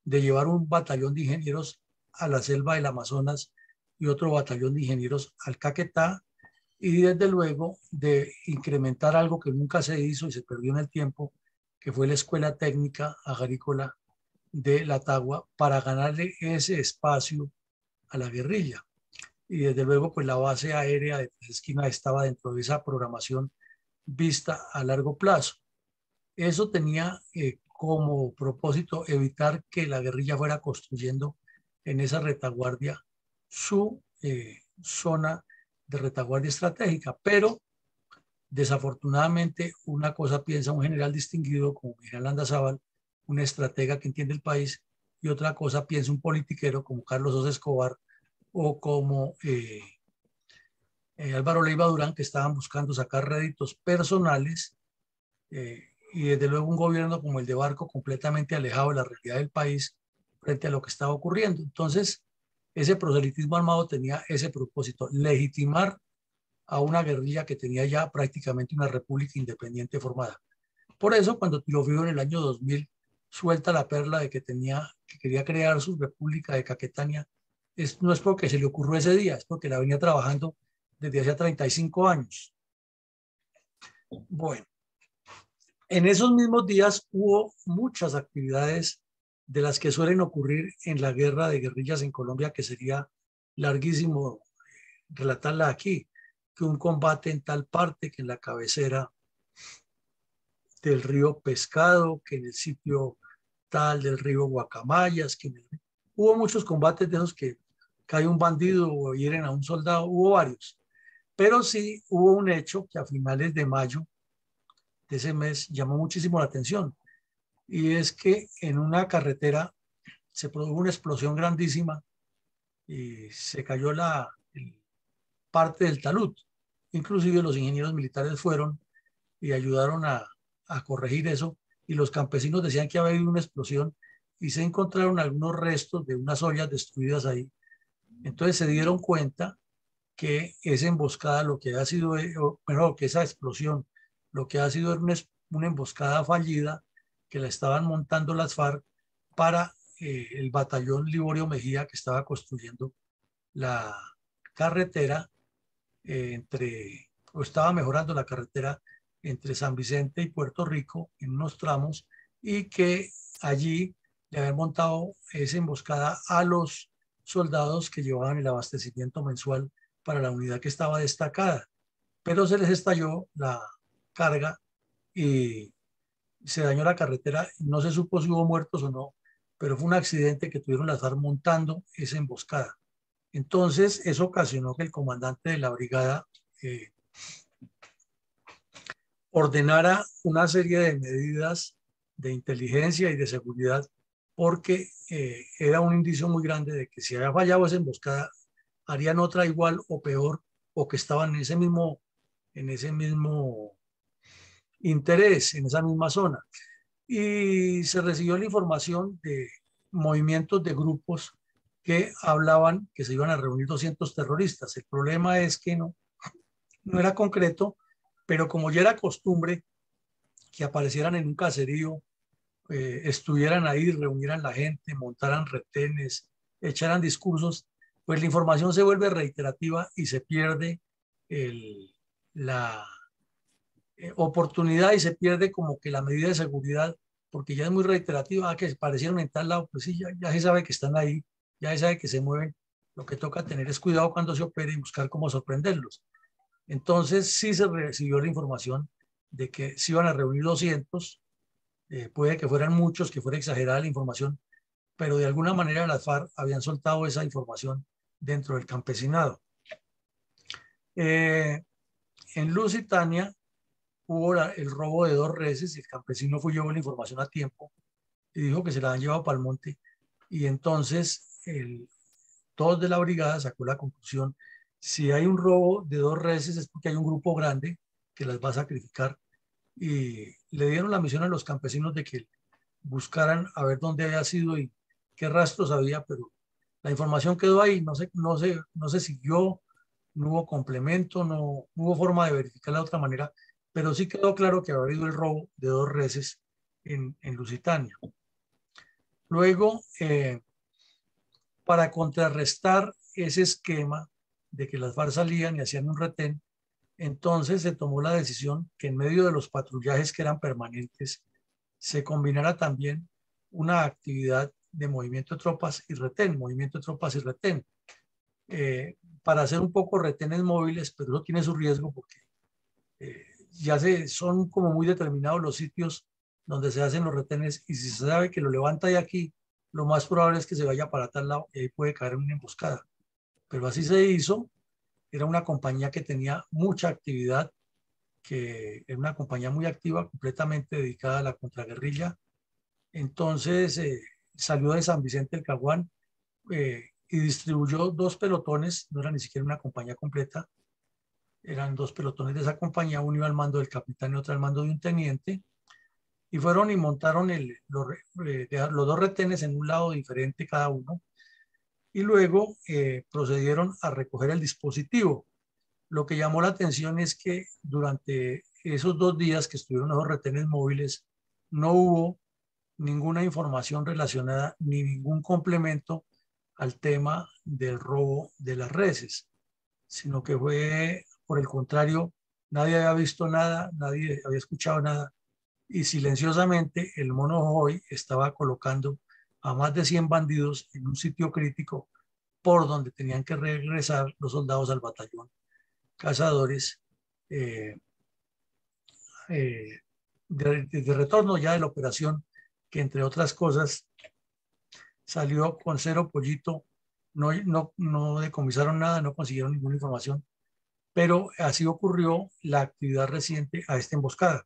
de llevar un batallón de ingenieros a la selva del Amazonas y otro batallón de ingenieros al Caquetá, y desde luego de incrementar algo que nunca se hizo y se perdió en el tiempo, que fue la Escuela Técnica Agrícola de La Tagua, para ganarle ese espacio a la guerrilla. Y desde luego, pues la base aérea de Tres Esquinas estaba dentro de esa programación vista a largo plazo. Eso tenía como propósito evitar que la guerrilla fuera construyendo en esa retaguardia su zona de retaguardia estratégica, pero desafortunadamente una cosa piensa un general distinguido como Miguel Landazábal, un estratega que entiende el país, y otra cosa piensa un politiquero como Carlos Sosa Escobar o como Álvaro Leiva Durán, que estaban buscando sacar réditos personales, y desde luego un gobierno como el de Barco completamente alejado de la realidad del país frente a lo que estaba ocurriendo. Entonces, ese proselitismo armado tenía ese propósito, legitimar a una guerrilla que tenía ya prácticamente una república independiente formada. Por eso, cuando Teófilo en el año 2000 suelta la perla de que quería crear su república de Caquetania, no es porque se le ocurrió ese día, es porque la venía trabajando desde hace 35 años. Bueno, en esos mismos días hubo muchas actividades de las que suelen ocurrir en la guerra de guerrillas en Colombia, que sería larguísimo relatarla aquí, que un combate en tal parte, que en la cabecera del río Pescado, que en el sitio tal del río Guacamayas, hubo muchos combates de esos que cae un bandido o hieren a un soldado, hubo varios, pero sí hubo un hecho que a finales de mayo de ese mes llamó muchísimo la atención, y es que en una carretera se produjo una explosión grandísima y se cayó parte del talud. Inclusive los ingenieros militares fueron y ayudaron a corregir eso, y los campesinos decían que había habido una explosión y se encontraron algunos restos de unas ollas destruidas ahí. Entonces se dieron cuenta que esa emboscada, lo que ha sido, bueno, que esa explosión, lo que ha sido una emboscada fallida que la estaban montando las FARC para el batallón Liborio Mejía, que estaba construyendo la carretera o estaba mejorando la carretera entre San Vicente y Puerto Rico en unos tramos, y que allí le habían montado esa emboscada a los soldados que llevaban el abastecimiento mensual para la unidad que estaba destacada. Pero se les estalló la carga y se dañó la carretera. No se supo si hubo muertos o no, pero fue un accidente que tuvieron las FARC montando esa emboscada. Entonces, eso ocasionó que el comandante de la brigada eh, ordenara una serie de medidas de inteligencia y de seguridad, porque era un indicio muy grande de que si había fallado esa emboscada, harían otra igual o peor, o que estaban en ese mismo interés, en esa misma zona. Y se recibió la información de movimientos de grupos que hablaban que se iban a reunir 200 terroristas. El problema es que no era concreto, pero como ya era costumbre que aparecieran en un caserío, estuvieran ahí, reunieran la gente, montaran retenes, echaran discursos, pues la información se vuelve reiterativa y se pierde la oportunidad, y se pierde como que la medida de seguridad, porque ya es muy reiterativa, que aparecieron en tal lado, pues sí, ya se sabe que están ahí, ya se sabe que se mueven. Lo que toca tener es cuidado cuando se opere y buscar cómo sorprenderlos. Entonces sí se recibió la información de que se iban a reunir 200, puede que fueran muchos, que fuera exagerada la información, pero de alguna manera las FARC habían soltado esa información dentro del campesinado. En Lusitania hubo el robo de 2 reses, y el campesino fue llevó la información a tiempo y dijo que se la han llevado para el monte, y entonces todos de la brigada sacó la conclusión: si hay un robo de 2 reses es porque hay un grupo grande que las va a sacrificar, y le dieron la misión a los campesinos de que buscaran a ver dónde había sido y qué rastros había, pero la información quedó ahí, no se siguió, no hubo complemento, no hubo forma de verificarla de otra manera, pero sí quedó claro que había habido el robo de 2 reses en Lusitania. Luego, para contrarrestar ese esquema de que las FARC salían y hacían un retén, entonces se tomó la decisión que en medio de los patrullajes que eran permanentes se combinara también una actividad de movimiento de tropas y retén, para hacer un poco retenes móviles, pero eso tiene su riesgo porque son como muy determinados los sitios donde se hacen los retenes, y si se sabe que lo levanta de aquí, lo más probable es que se vaya para tal lado y ahí puede caer en una emboscada. Pero así se hizo, era una compañía que tenía mucha actividad, que era una compañía muy activa, completamente dedicada a la contraguerrilla. Entonces salió de San Vicente del Caguán y distribuyó dos pelotones, no era ni siquiera una compañía completa, eran dos pelotones de esa compañía, uno iba al mando del capitán y otro al mando de un teniente, y fueron y montaron los dos retenes en un lado diferente cada uno, y luego procedieron a recoger el dispositivo. Lo que llamó la atención es que durante esos 2 días que estuvieron esos retenes móviles, no hubo ninguna información relacionada ni ningún complemento al tema del robo de las reses, sino que fue, por el contrario, nadie había visto nada, nadie había escuchado nada, y silenciosamente el Mono Jojoy estaba colocando a más de 100 bandidos en un sitio crítico por donde tenían que regresar los soldados al batallón cazadores eh, eh, de retorno ya de la operación, que entre otras cosas salió con cero pollito, no decomisaron nada, no consiguieron ninguna información, pero así ocurrió la actividad reciente a esta emboscada.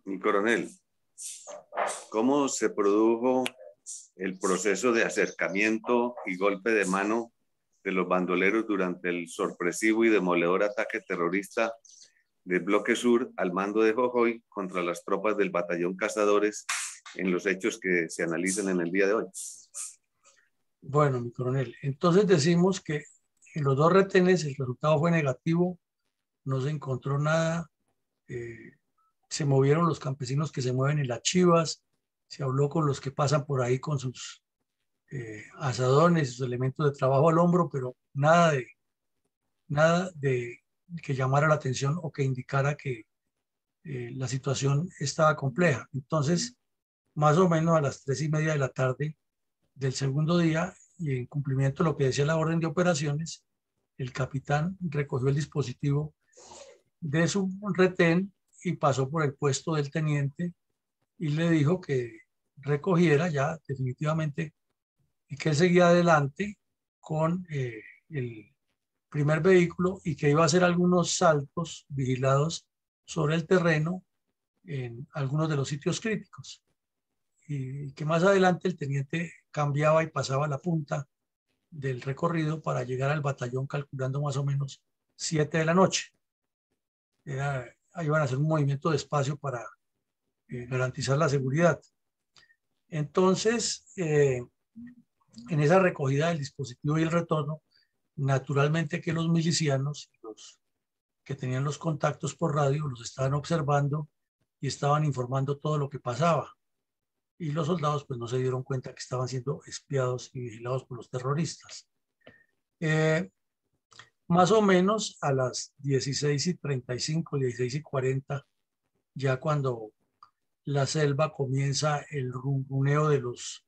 Mi coronel, ¿cómo se produjo el proceso de acercamiento y golpe de mano de los bandoleros durante el sorpresivo y demoledor ataque terrorista del Bloque Sur al mando de Jojoy contra las tropas del Batallón Cazadores en los hechos que se analizan en el día de hoy? Bueno, mi coronel, entonces decimos que en los dos retenes el resultado fue negativo, no se encontró nada, se movieron los campesinos que se mueven en las chivas, se habló con los que pasan por ahí con sus asadones, sus elementos de trabajo al hombro, pero nada de que llamara la atención o que indicara que la situación estaba compleja. Entonces, más o menos a las 3:30 de la tarde del segundo día, y en cumplimiento de lo que decía la orden de operaciones, el capitán recogió el dispositivo de su retén y pasó por el puesto del teniente y le dijo que recogiera ya definitivamente y que él seguía adelante con el primer vehículo y que iba a hacer algunos saltos vigilados sobre el terreno en algunos de los sitios críticos y que más adelante el teniente cambiaba y pasaba la punta del recorrido para llegar al batallón calculando más o menos 7 de la noche. Iban a hacer un movimiento despacio para garantizar la seguridad. Entonces, en esa recogida del dispositivo y el retorno, naturalmente que los milicianos, los que tenían los contactos por radio, los estaban observando y estaban informando todo lo que pasaba. Y los soldados pues no se dieron cuenta que estaban siendo espiados y vigilados por los terroristas. Más o menos a las 16:35, 16:40, ya cuando la selva comienza el ronroneo de los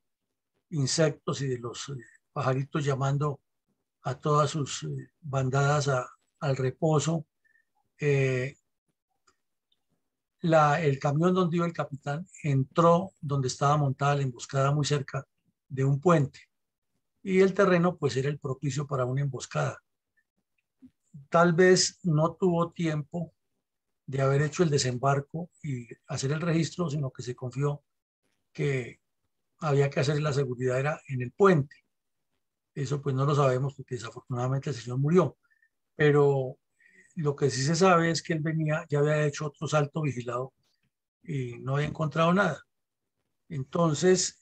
insectos y de los pajaritos llamando a todas sus bandadas al reposo. El camión donde iba el capitán entró donde estaba montada la emboscada muy cerca de un puente y el terreno pues era el propicio para una emboscada. Tal vez no tuvo tiempo de haber hecho el desembarco y hacer el registro, sino que se confió que había que hacer la seguridad era en el puente. Eso pues no lo sabemos porque desafortunadamente el señor murió, pero lo que sí se sabe es que él venía, ya había hecho otro salto vigilado y no había encontrado nada. Entonces,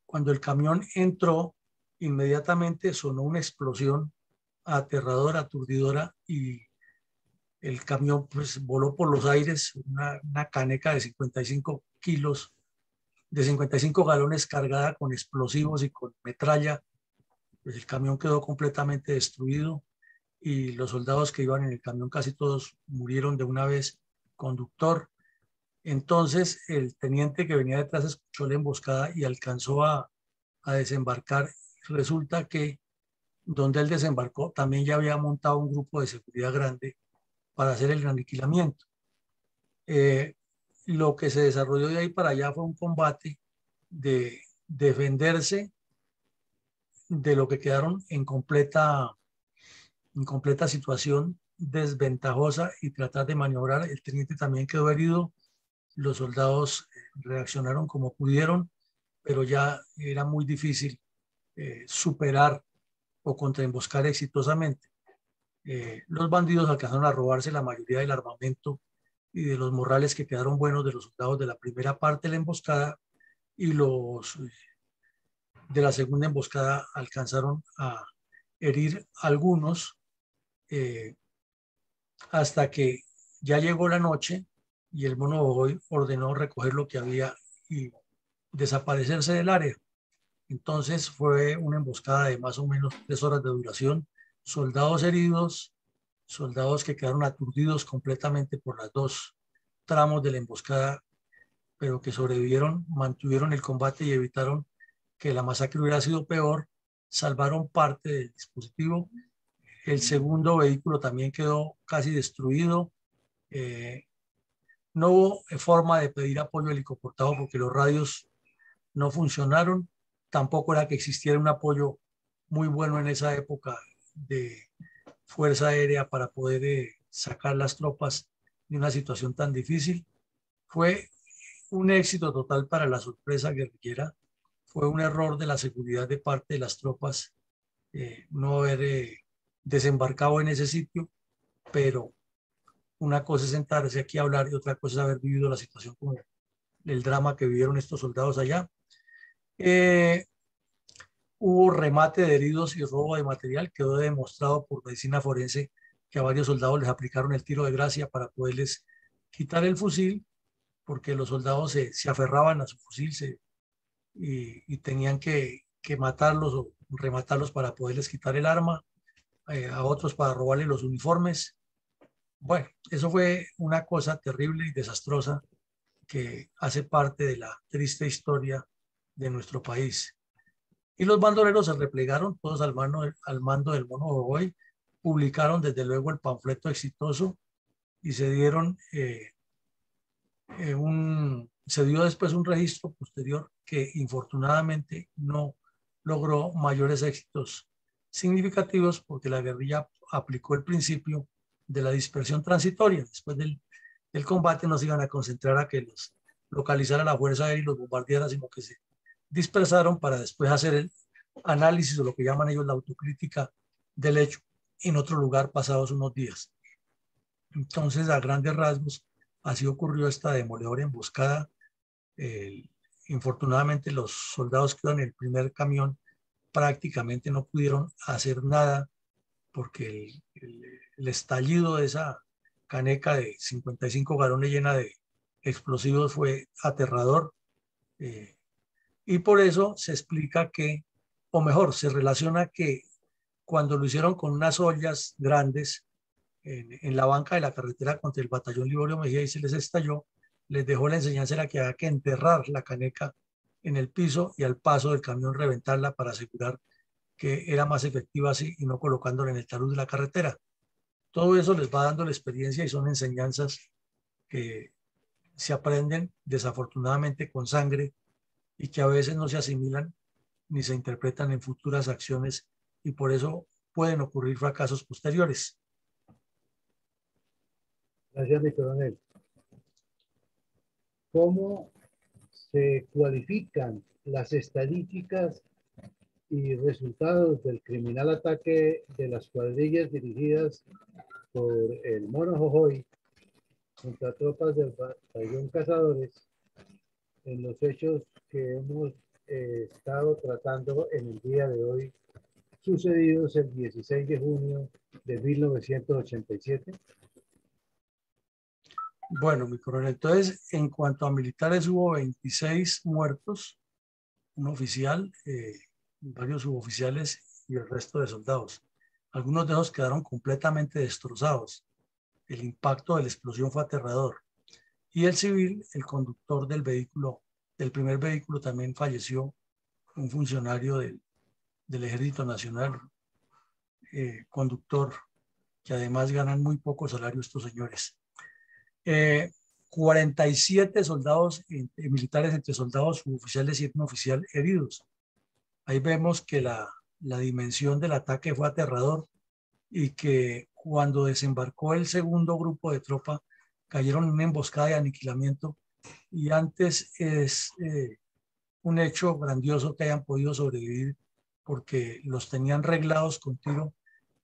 cuando el camión entró, inmediatamente sonó una explosión aterradora, aturdidora, y el camión pues voló por los aires, una caneca de 55 kilos, de 55 galones cargada con explosivos y con metralla. Pues el camión quedó completamente destruido y los soldados que iban en el camión casi todos murieron de una vez, conductor. Entonces el teniente que venía detrás escuchó la emboscada y alcanzó a desembarcar. Resulta que donde él desembarcó también ya había montado un grupo de seguridad grande para hacer el aniquilamiento. Lo que se desarrolló de ahí para allá fue un combate de defenderse de lo que quedaron en completa situación desventajosa y tratar de maniobrar. El teniente también quedó herido. Los soldados reaccionaron como pudieron, pero ya era muy difícil superar o contraemboscar exitosamente. Los bandidos alcanzaron a robarse la mayoría del armamento y de los morrales que quedaron buenos de los soldados de la primera parte de la emboscada, y los de la segunda emboscada alcanzaron a herir algunos, hasta que ya llegó la noche y el mono Godoy ordenó recoger lo que había y desaparecerse del área. Entonces fue una emboscada de más o menos 3 horas de duración. Soldados heridos, soldados que quedaron aturdidos completamente por las dos tramos de la emboscada, pero que sobrevivieron, mantuvieron el combate y evitaron que la masacre hubiera sido peor, salvaron parte del dispositivo. El segundo vehículo también quedó casi destruido. No hubo forma de pedir apoyo helicoportado porque los radios no funcionaron. Tampoco era que existiera un apoyo muy bueno en esa época de fuerza aérea para poder sacar las tropas de una situación tan difícil. Fue un éxito total para la sorpresa guerrillera. Fue un error de la seguridad de parte de las tropas no haber desembarcado en ese sitio, pero una cosa es sentarse aquí a hablar y otra cosa es haber vivido la situación como el drama que vivieron estos soldados allá. Hubo remate de heridos y robo de material. Quedó demostrado por medicina forense que a varios soldados les aplicaron el tiro de gracia para poderles quitar el fusil, porque los soldados se aferraban a su fusil y tenían que matarlos o rematarlos para poderles quitar el arma, a otros para robarles los uniformes. Bueno, eso fue una cosa terrible y desastrosa que hace parte de la triste historia de nuestro país. Y los bandoleros se replegaron todos al mando del mono Godoy, publicaron desde luego el panfleto exitoso y se dieron se dio después un registro posterior que infortunadamente no logró mayores éxitos significativos, porque la guerrilla aplicó el principio de la dispersión transitoria. Después del combate no se iban a concentrar a que los localizara la Fuerza Aérea y los bombardeara, sino que se dispersaron para después hacer el análisis o lo que llaman ellos la autocrítica del hecho en otro lugar pasados unos días. Entonces, a grandes rasgos, así ocurrió esta demoledora emboscada. Infortunadamente, los soldados que iban en el primer camión prácticamente no pudieron hacer nada, porque el estallido de esa caneca de 55 galones llena de explosivos fue aterrador. Y por eso se explica que, o mejor, se relaciona que cuando lo hicieron con unas ollas grandes en la banca de la carretera contra el batallón Liborio Mejía y se les estalló, les dejó la enseñanza era que había que enterrar la caneca en el piso y al paso del camión reventarla para asegurar que era más efectiva así y no colocándola en el talud de la carretera. Todo eso les va dando la experiencia y son enseñanzas que se aprenden desafortunadamente con sangre y que a veces no se asimilan ni se interpretan en futuras acciones, y por eso pueden ocurrir fracasos posteriores. Gracias, mi coronel. ¿Cómo se cualifican las estadísticas y resultados del criminal ataque de las cuadrillas dirigidas por el mono Godoy contra tropas del batallón Cazadores en los hechos que hemos estado tratando en el día de hoy, sucedidos el 16 de junio de 1987? Bueno, mi coronel, entonces, en cuanto a militares, hubo 26 muertos, un oficial, varios suboficiales y el resto de soldados. Algunos de ellos quedaron completamente destrozados. El impacto de la explosión fue aterrador. Y el civil, el conductor del vehículo, del primer vehículo, también falleció, un funcionario del Ejército Nacional, conductor, que además ganan muy poco salario estos señores. 47 soldados militares, entre soldados, suboficiales y un oficial heridos. Ahí vemos que la dimensión del ataque fue aterrador y que cuando desembarcó el segundo grupo de tropa cayeron en una emboscada de aniquilamiento, y antes es un hecho grandioso que hayan podido sobrevivir porque los tenían reglados con tiro.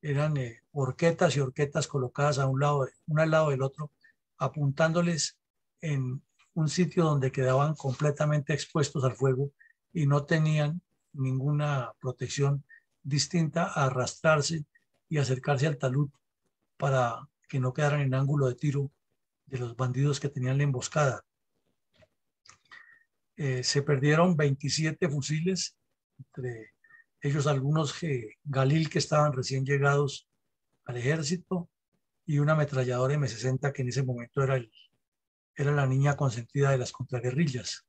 Eran horquetas y horquetas colocadas a un lado, una al lado del otro, apuntándoles en un sitio donde quedaban completamente expuestos al fuego y no tenían ninguna protección distinta a arrastrarse y acercarse al talud para que no quedaran en ángulo de tiro de los bandidos que tenían la emboscada. Se perdieron 27 fusiles, entre ellos algunos Galil que estaban recién llegados al ejército, y una ametralladora M60 que en ese momento era la niña consentida de las contraguerrillas.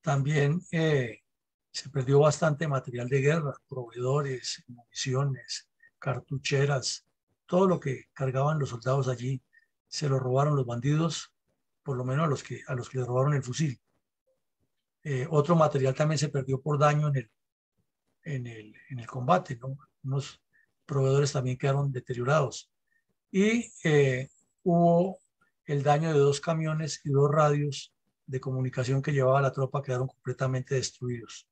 También se perdió bastante material de guerra, proveedores, municiones, cartucheras, todo lo que cargaban los soldados allí se lo robaron los bandidos, por lo menos a los que le robaron el fusil. Otro material también se perdió por daño en el combate, ¿no? Unos proveedores también quedaron deteriorados. Y hubo el daño de 2 camiones y 2 radios de comunicación que llevaba la tropa, quedaron completamente destruidos.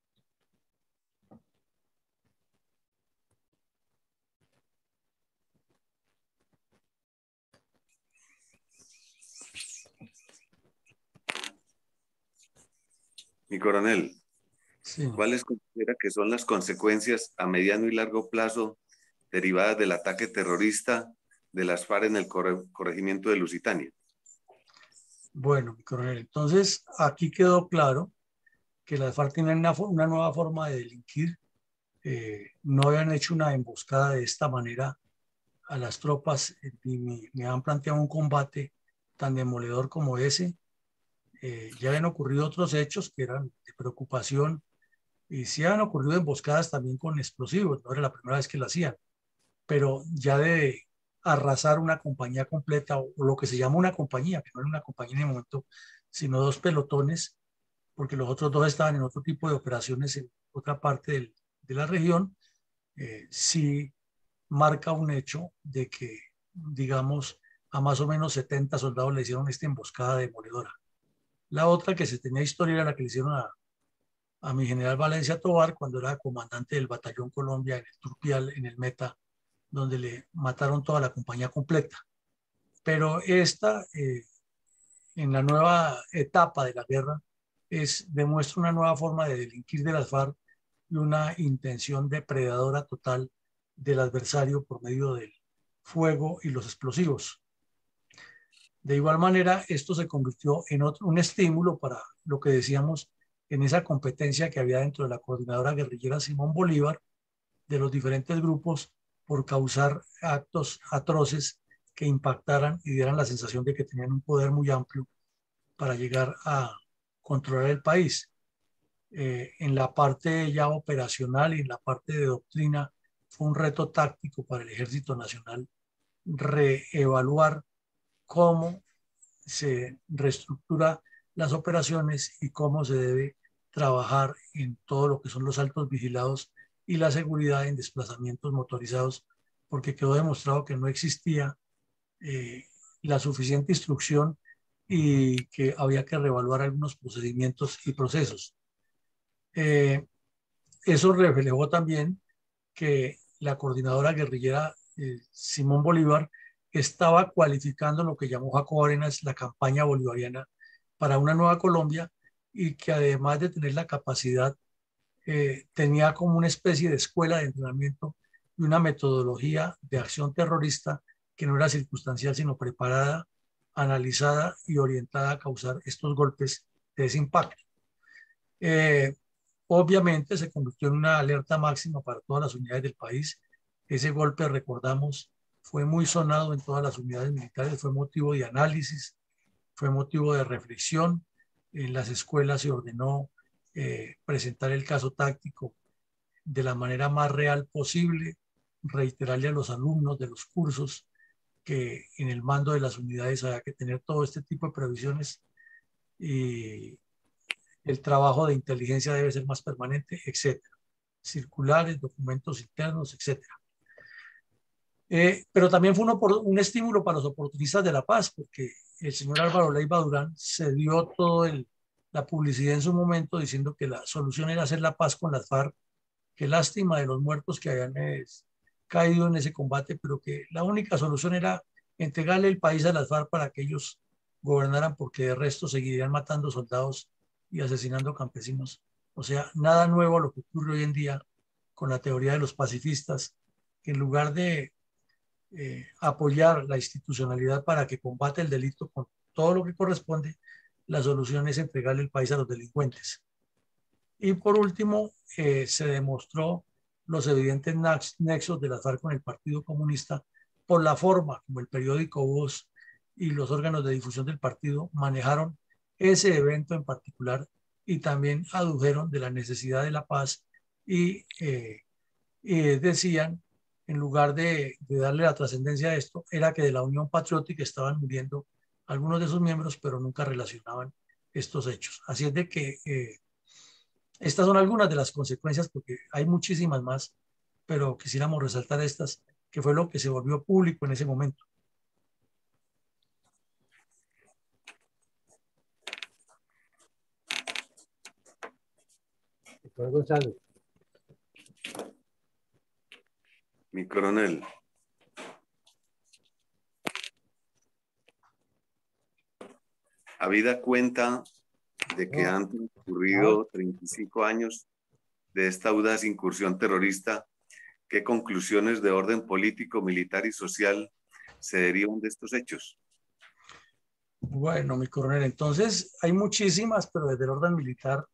Mi coronel, Sí. ¿cuáles considera que son las consecuencias a mediano y largo plazo derivadas del ataque terrorista de las FARC en el corregimiento de Lusitania? Bueno, mi coronel, entonces aquí quedó claro que las FARC tienen una nueva forma de delinquir. No habían hecho una emboscada de esta manera a las tropas, ni me han planteado un combate tan demoledor como ese. Ya habían ocurrido otros hechos que eran de preocupación, y sí habían ocurrido emboscadas también con explosivos, no era la primera vez que lo hacían, pero ya de arrasar una compañía completa, o lo que se llama una compañía, que no era una compañía en el momento, sino 2 pelotones, porque los otros 2 estaban en otro tipo de operaciones en otra parte de la región, sí marca un hecho de que, digamos, a más o menos 70 soldados le hicieron esta emboscada demoledora. La otra que se tenía historia era la que le hicieron a mi general Valencia Tovar cuando era comandante del Batallón Colombia en el Turpial, en el Meta, donde le mataron toda la compañía completa. Pero esta, en la nueva etapa de la guerra, demuestra una nueva forma de delinquir de las FARC y una intención depredadora total del adversario por medio del fuego y los explosivos. De igual manera, esto se convirtió en un estímulo para lo que decíamos en esa competencia que había dentro de la coordinadora guerrillera Simón Bolívar, de los diferentes grupos, por causar actos atroces que impactaran y dieran la sensación de que tenían un poder muy amplio para llegar a controlar el país. En la parte ya operacional y en la parte de doctrina fue un reto táctico para el Ejército Nacional reevaluar cómo se reestructura las operaciones y cómo se debe trabajar en todo lo que son los altos vigilados y la seguridad en desplazamientos motorizados, porque quedó demostrado que no existía la suficiente instrucción y que había que reevaluar algunos procedimientos y procesos. Eso reflejó también que la coordinadora guerrillera Simón Bolívar estaba cualificando lo que llamó Jacobo Arenas la campaña bolivariana para una nueva Colombia, y que además de tener la capacidad, tenía como una especie de escuela de entrenamiento y una metodología de acción terrorista que no era circunstancial, sino preparada, analizada y orientada a causar estos golpes de ese impacto. Obviamente se convirtió en una alerta máxima para todas las unidades del país. Ese golpe, recordamos, fue muy sonado en todas las unidades militares, fue motivo de análisis, fue motivo de reflexión. En las escuelas se ordenó presentar el caso táctico de la manera más real posible, reiterarle a los alumnos de los cursos que en el mando de las unidades haya que tener todo este tipo de previsiones y el trabajo de inteligencia debe ser más permanente, etcétera. Circulares, documentos internos, etcétera. Pero también fue un estímulo para los oportunistas de la paz, porque el señor Álvaro Leiva Durán se dio toda la publicidad en su momento diciendo que la solución era hacer la paz con las FARC. Qué lástima de los muertos que habían caído en ese combate, pero que la única solución era entregarle el país a las FARC para que ellos gobernaran, porque de resto seguirían matando soldados y asesinando campesinos. O sea, nada nuevo lo que ocurre hoy en día con la teoría de los pacifistas, que en lugar de apoyar la institucionalidad para que combate el delito con todo lo que corresponde, la solución es entregarle el país a los delincuentes. Y por último, se demostró los evidentes nexos de las FARC con el Partido Comunista por la forma como el periódico Voz y los órganos de difusión del partido manejaron ese evento en particular y también adujeron de la necesidad de la paz y decían, en lugar de darle la trascendencia a esto, era que de la Unión Patriótica estaban muriendo algunos de sus miembros, pero nunca relacionaban estos hechos. Así es de que estas son algunas de las consecuencias, porque hay muchísimas más, pero quisiéramos resaltar estas, que fue lo que se volvió público en ese momento. Doctor González. Mi coronel. Habida cuenta de que han transcurrido 35 años de esta audaz incursión terrorista, ¿qué conclusiones de orden político, militar y social se derivan de estos hechos? Bueno, mi coronel, entonces hay muchísimas, pero desde el orden militar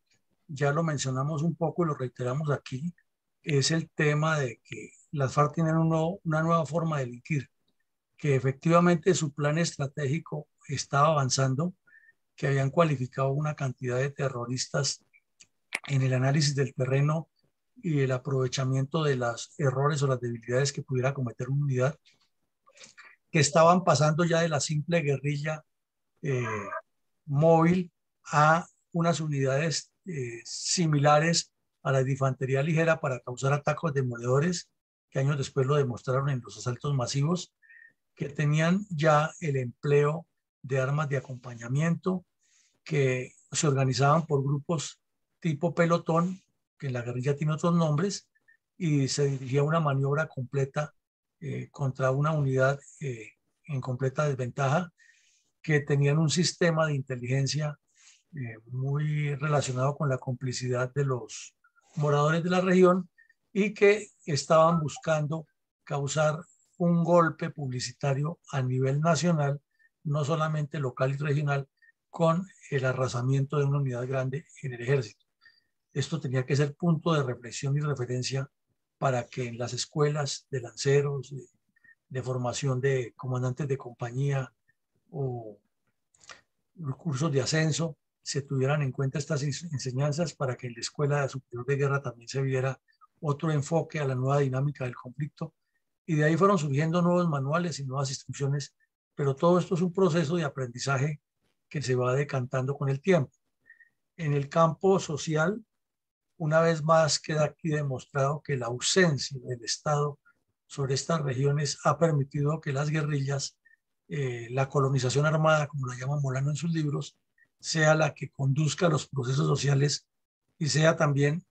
ya lo mencionamos un poco y lo reiteramos aquí, es el tema de que las FARC tienen una nueva forma de delinquir, que efectivamente su plan estratégico estaba avanzando, que habían cualificado una cantidad de terroristas en el análisis del terreno y el aprovechamiento de los errores o las debilidades que pudiera cometer una unidad, que estaban pasando ya de la simple guerrilla eh, móvil a unas unidades similares a la de infantería ligera para causar ataques demoledores, que años después lo demostraron en los asaltos masivos, que tenían ya el empleo de armas de acompañamiento, que se organizaban por grupos tipo pelotón, que en la guerrilla tiene otros nombres, y se dirigía una maniobra completa contra una unidad en completa desventaja, que tenían un sistema de inteligencia muy relacionado con la complicidad de los moradores de la región y que estaban buscando causar un golpe publicitario a nivel nacional, no solamente local y regional, con el arrasamiento de una unidad grande en el ejército. Esto tenía que ser punto de reflexión y referencia para que en las escuelas de lanceros, de formación de comandantes de compañía o los cursos de ascenso, se tuvieran en cuenta estas enseñanzas para que en la Escuela Superior de Guerra también se viera otro enfoque a la nueva dinámica del conflicto. Y de ahí fueron surgiendo nuevos manuales y nuevas instrucciones, pero todo esto es un proceso de aprendizaje que se va decantando con el tiempo. En el campo social, una vez más queda aquí demostrado que la ausencia del Estado sobre estas regiones ha permitido que las guerrillas, la colonización armada, como la llama Molano en sus libros, sea la que conduzca los procesos sociales y sea también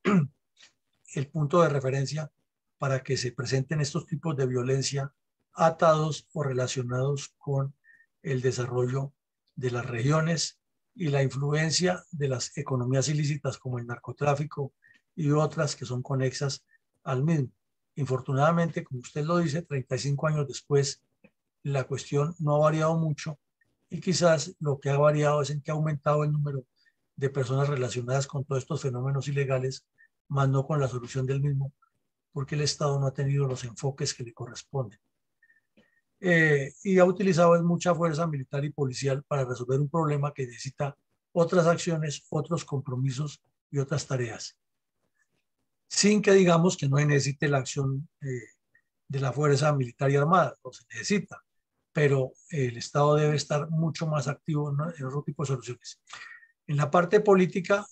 el punto de referencia para que se presenten estos tipos de violencia atados o relacionados con el desarrollo de las regiones y la influencia de las economías ilícitas como el narcotráfico y otras que son conexas al mismo. Infortunadamente, como usted lo dice, 35 años después, la cuestión no ha variado mucho y quizás lo que ha variado es en que ha aumentado el número de personas relacionadas con todos estos fenómenos ilegales, más no con la solución del mismo, porque el Estado no ha tenido los enfoques que le corresponden. Y ha utilizado mucha fuerza militar y policial para resolver un problema que necesita otras acciones, otros compromisos y otras tareas, sin que digamos que no necesite la acción de la fuerza militar y armada, no se necesita, pero el Estado debe estar mucho más activo en otro tipo de soluciones. En la parte política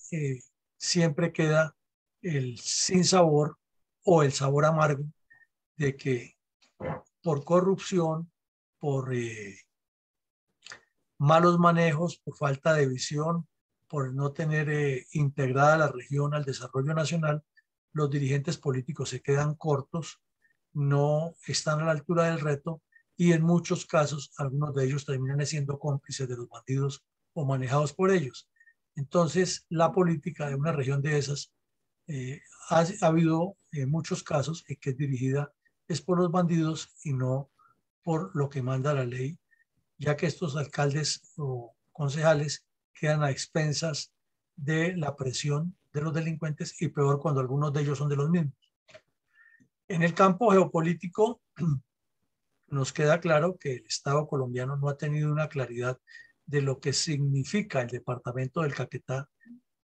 siempre queda el sinsabor o el sabor amargo de que por corrupción, por malos manejos, por falta de visión, por no tener integrada la región al desarrollo nacional, los dirigentes políticos se quedan cortos, no están a la altura del reto y en muchos casos algunos de ellos terminan siendo cómplices de los bandidos o manejados por ellos. Entonces, la política de una región de esas ha habido muchos casos en que es dirigida es por los bandidos y no por lo que manda la ley, ya que estos alcaldes o concejales quedan a expensas de la presión de los delincuentes y peor cuando algunos de ellos son de los mismos. En el campo geopolítico nos queda claro que el Estado colombiano no ha tenido una claridad de lo que significa el departamento del Caquetá,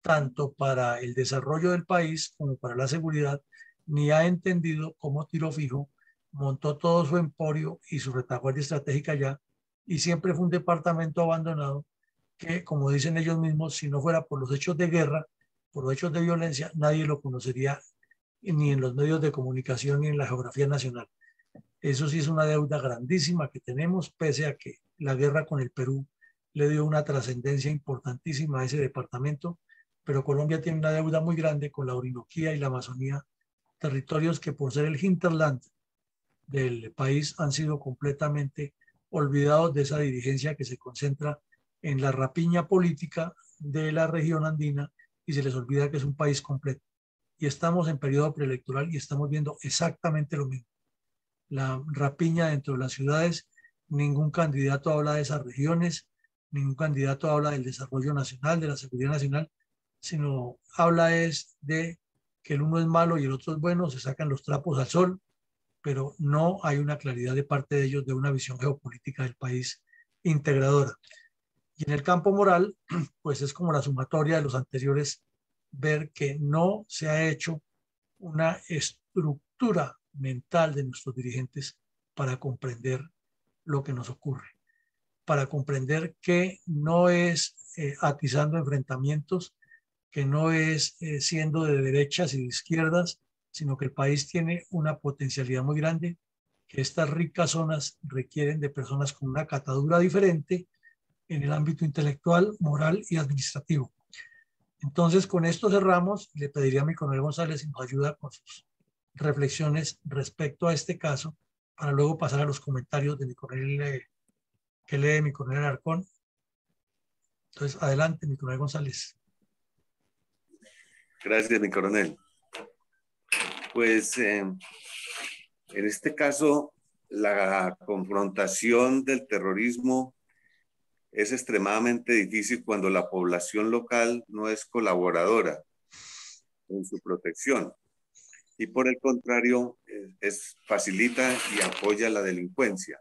tanto para el desarrollo del país como para la seguridad, ni ha entendido cómo Tiro Fijo montó todo su emporio y su retaguardia estratégica allá, y siempre fue un departamento abandonado que, como dicen ellos mismos, si no fuera por los hechos de guerra, por los hechos de violencia, nadie lo conocería ni en los medios de comunicación ni en la geografía nacional. Eso sí es una deuda grandísima que tenemos, pese a que la guerra con el Perú le dio una trascendencia importantísima a ese departamento, pero Colombia tiene una deuda muy grande con la Orinoquía y la Amazonía, territorios que por ser el hinterland del país han sido completamente olvidados de esa dirigencia que se concentra en la rapiña política de la región andina y se les olvida que es un país completo. Y estamos en periodo preelectoral y estamos viendo exactamente lo mismo. La rapiña dentro de las ciudades, ningún candidato habla de esas regiones, ningún candidato habla del desarrollo nacional, de la seguridad nacional, sino habla es de que el uno es malo y el otro es bueno, se sacan los trapos al sol, pero no hay una claridad de parte de ellos de una visión geopolítica del país integradora. Y en el campo moral, pues es como la sumatoria de los anteriores, ver que no se ha hecho una estructura mental de nuestros dirigentes para comprender lo que nos ocurre, para comprender que no es atizando enfrentamientos, que no es siendo de derechas y de izquierdas, sino que el país tiene una potencialidad muy grande, que estas ricas zonas requieren de personas con una catadura diferente en el ámbito intelectual, moral y administrativo. Entonces, con esto cerramos. Le pediría a mi coronel González si nos ayuda con sus reflexiones respecto a este caso, para luego pasar a los comentarios de mi coronel, que lee mi coronel Arcón. Entonces, adelante, mi coronel González. Gracias, mi coronel. Pues en este caso, la confrontación del terrorismo es extremadamente difícil cuando la población local no es colaboradora en su protección y por el contrario facilita y apoya la delincuencia.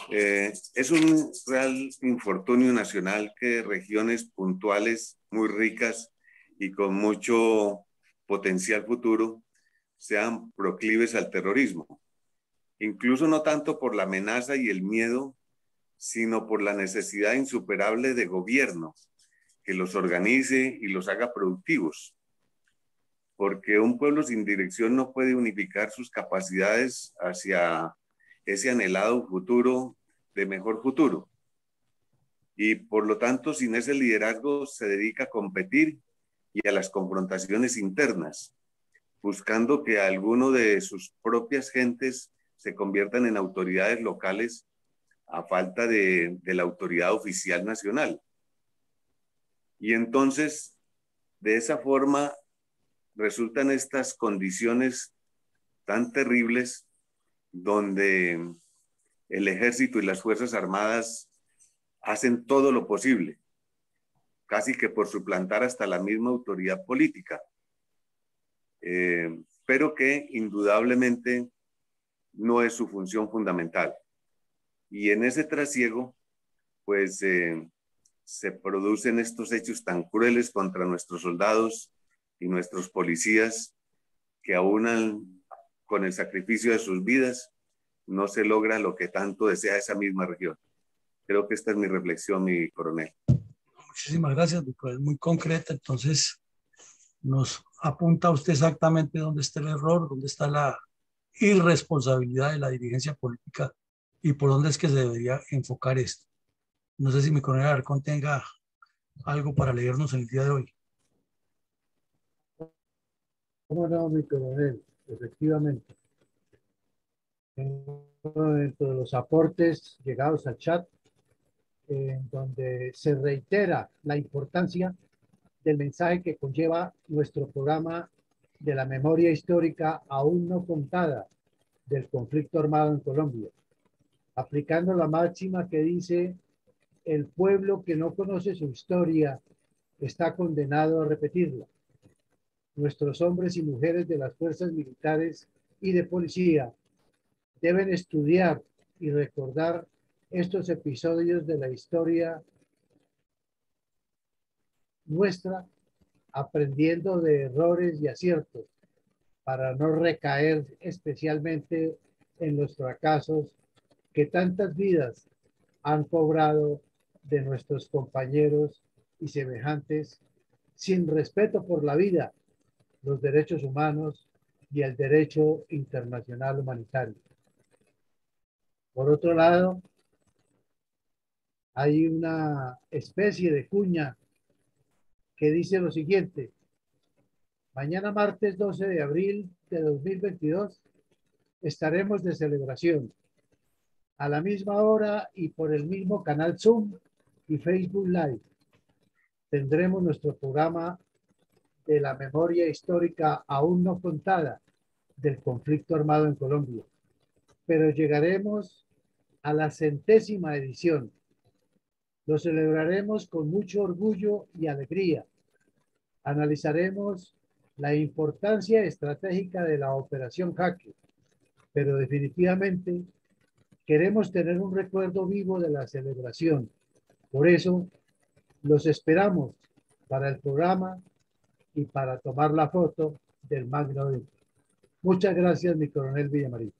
Es un real infortunio nacional que regiones puntuales muy ricas y con mucho potencial futuro sean proclives al terrorismo, incluso no tanto por la amenaza y el miedo, sino por la necesidad insuperable de gobierno que los organice y los haga productivos. Porque un pueblo sin dirección no puede unificar sus capacidades hacia ese anhelado futuro de mejor futuro. Y por lo tanto, sin ese liderazgo se dedica a competir y a las confrontaciones internas, buscando que alguno de sus propias gentes se conviertan en autoridades locales a falta de la autoridad oficial nacional. Y entonces, de esa forma, resultan estas condiciones tan terribles donde el ejército y las Fuerzas Armadas hacen todo lo posible, casi que por suplantar hasta la misma autoridad política, pero que indudablemente no es su función fundamental. Y en ese trasiego, pues se producen estos hechos tan crueles contra nuestros soldados y nuestros policías que aunan con el sacrificio de sus vidas no se logra lo que tanto desea esa misma región. Creo que esta es mi reflexión, mi coronel. Muchísimas gracias, doctor. Es muy concreta. Entonces, nos apunta usted exactamente dónde está el error, dónde está la irresponsabilidad de la dirigencia política y por dónde es que se debería enfocar esto. No sé si mi coronel Alarcón tenga algo para leernos en el día de hoy. ¿Cómo no, mi coronel? Efectivamente. Dentro de los aportes llegados al chat, en donde se reitera la importancia del mensaje que conlleva nuestro programa de la memoria histórica aún no contada del conflicto armado en Colombia, aplicando la máxima que dice: el pueblo que no conoce su historia está condenado a repetirla. Nuestros hombres y mujeres de las fuerzas militares y de policía deben estudiar y recordar estos episodios de la historia nuestra, aprendiendo de errores y aciertos, para no recaer especialmente en los fracasos que tantas vidas han cobrado de nuestros compañeros y semejantes, sin respeto por la vida, los derechos humanos y el derecho internacional humanitario. Por otro lado, hay una especie de cuña que dice lo siguiente: mañana martes 12 de abril de 2022 estaremos de celebración a la misma hora y por el mismo canal Zoom y Facebook Live. Tendremos nuestro programa de la memoria histórica aún no contada del conflicto armado en Colombia, pero llegaremos a la 100ª edición. Lo celebraremos con mucho orgullo y alegría. Analizaremos la importancia estratégica de la Operación Jaque, pero definitivamente queremos tener un recuerdo vivo de la celebración. Por eso, los esperamos para el programa y para tomar la foto del Magno Evento. Muchas gracias, mi coronel Villamarín.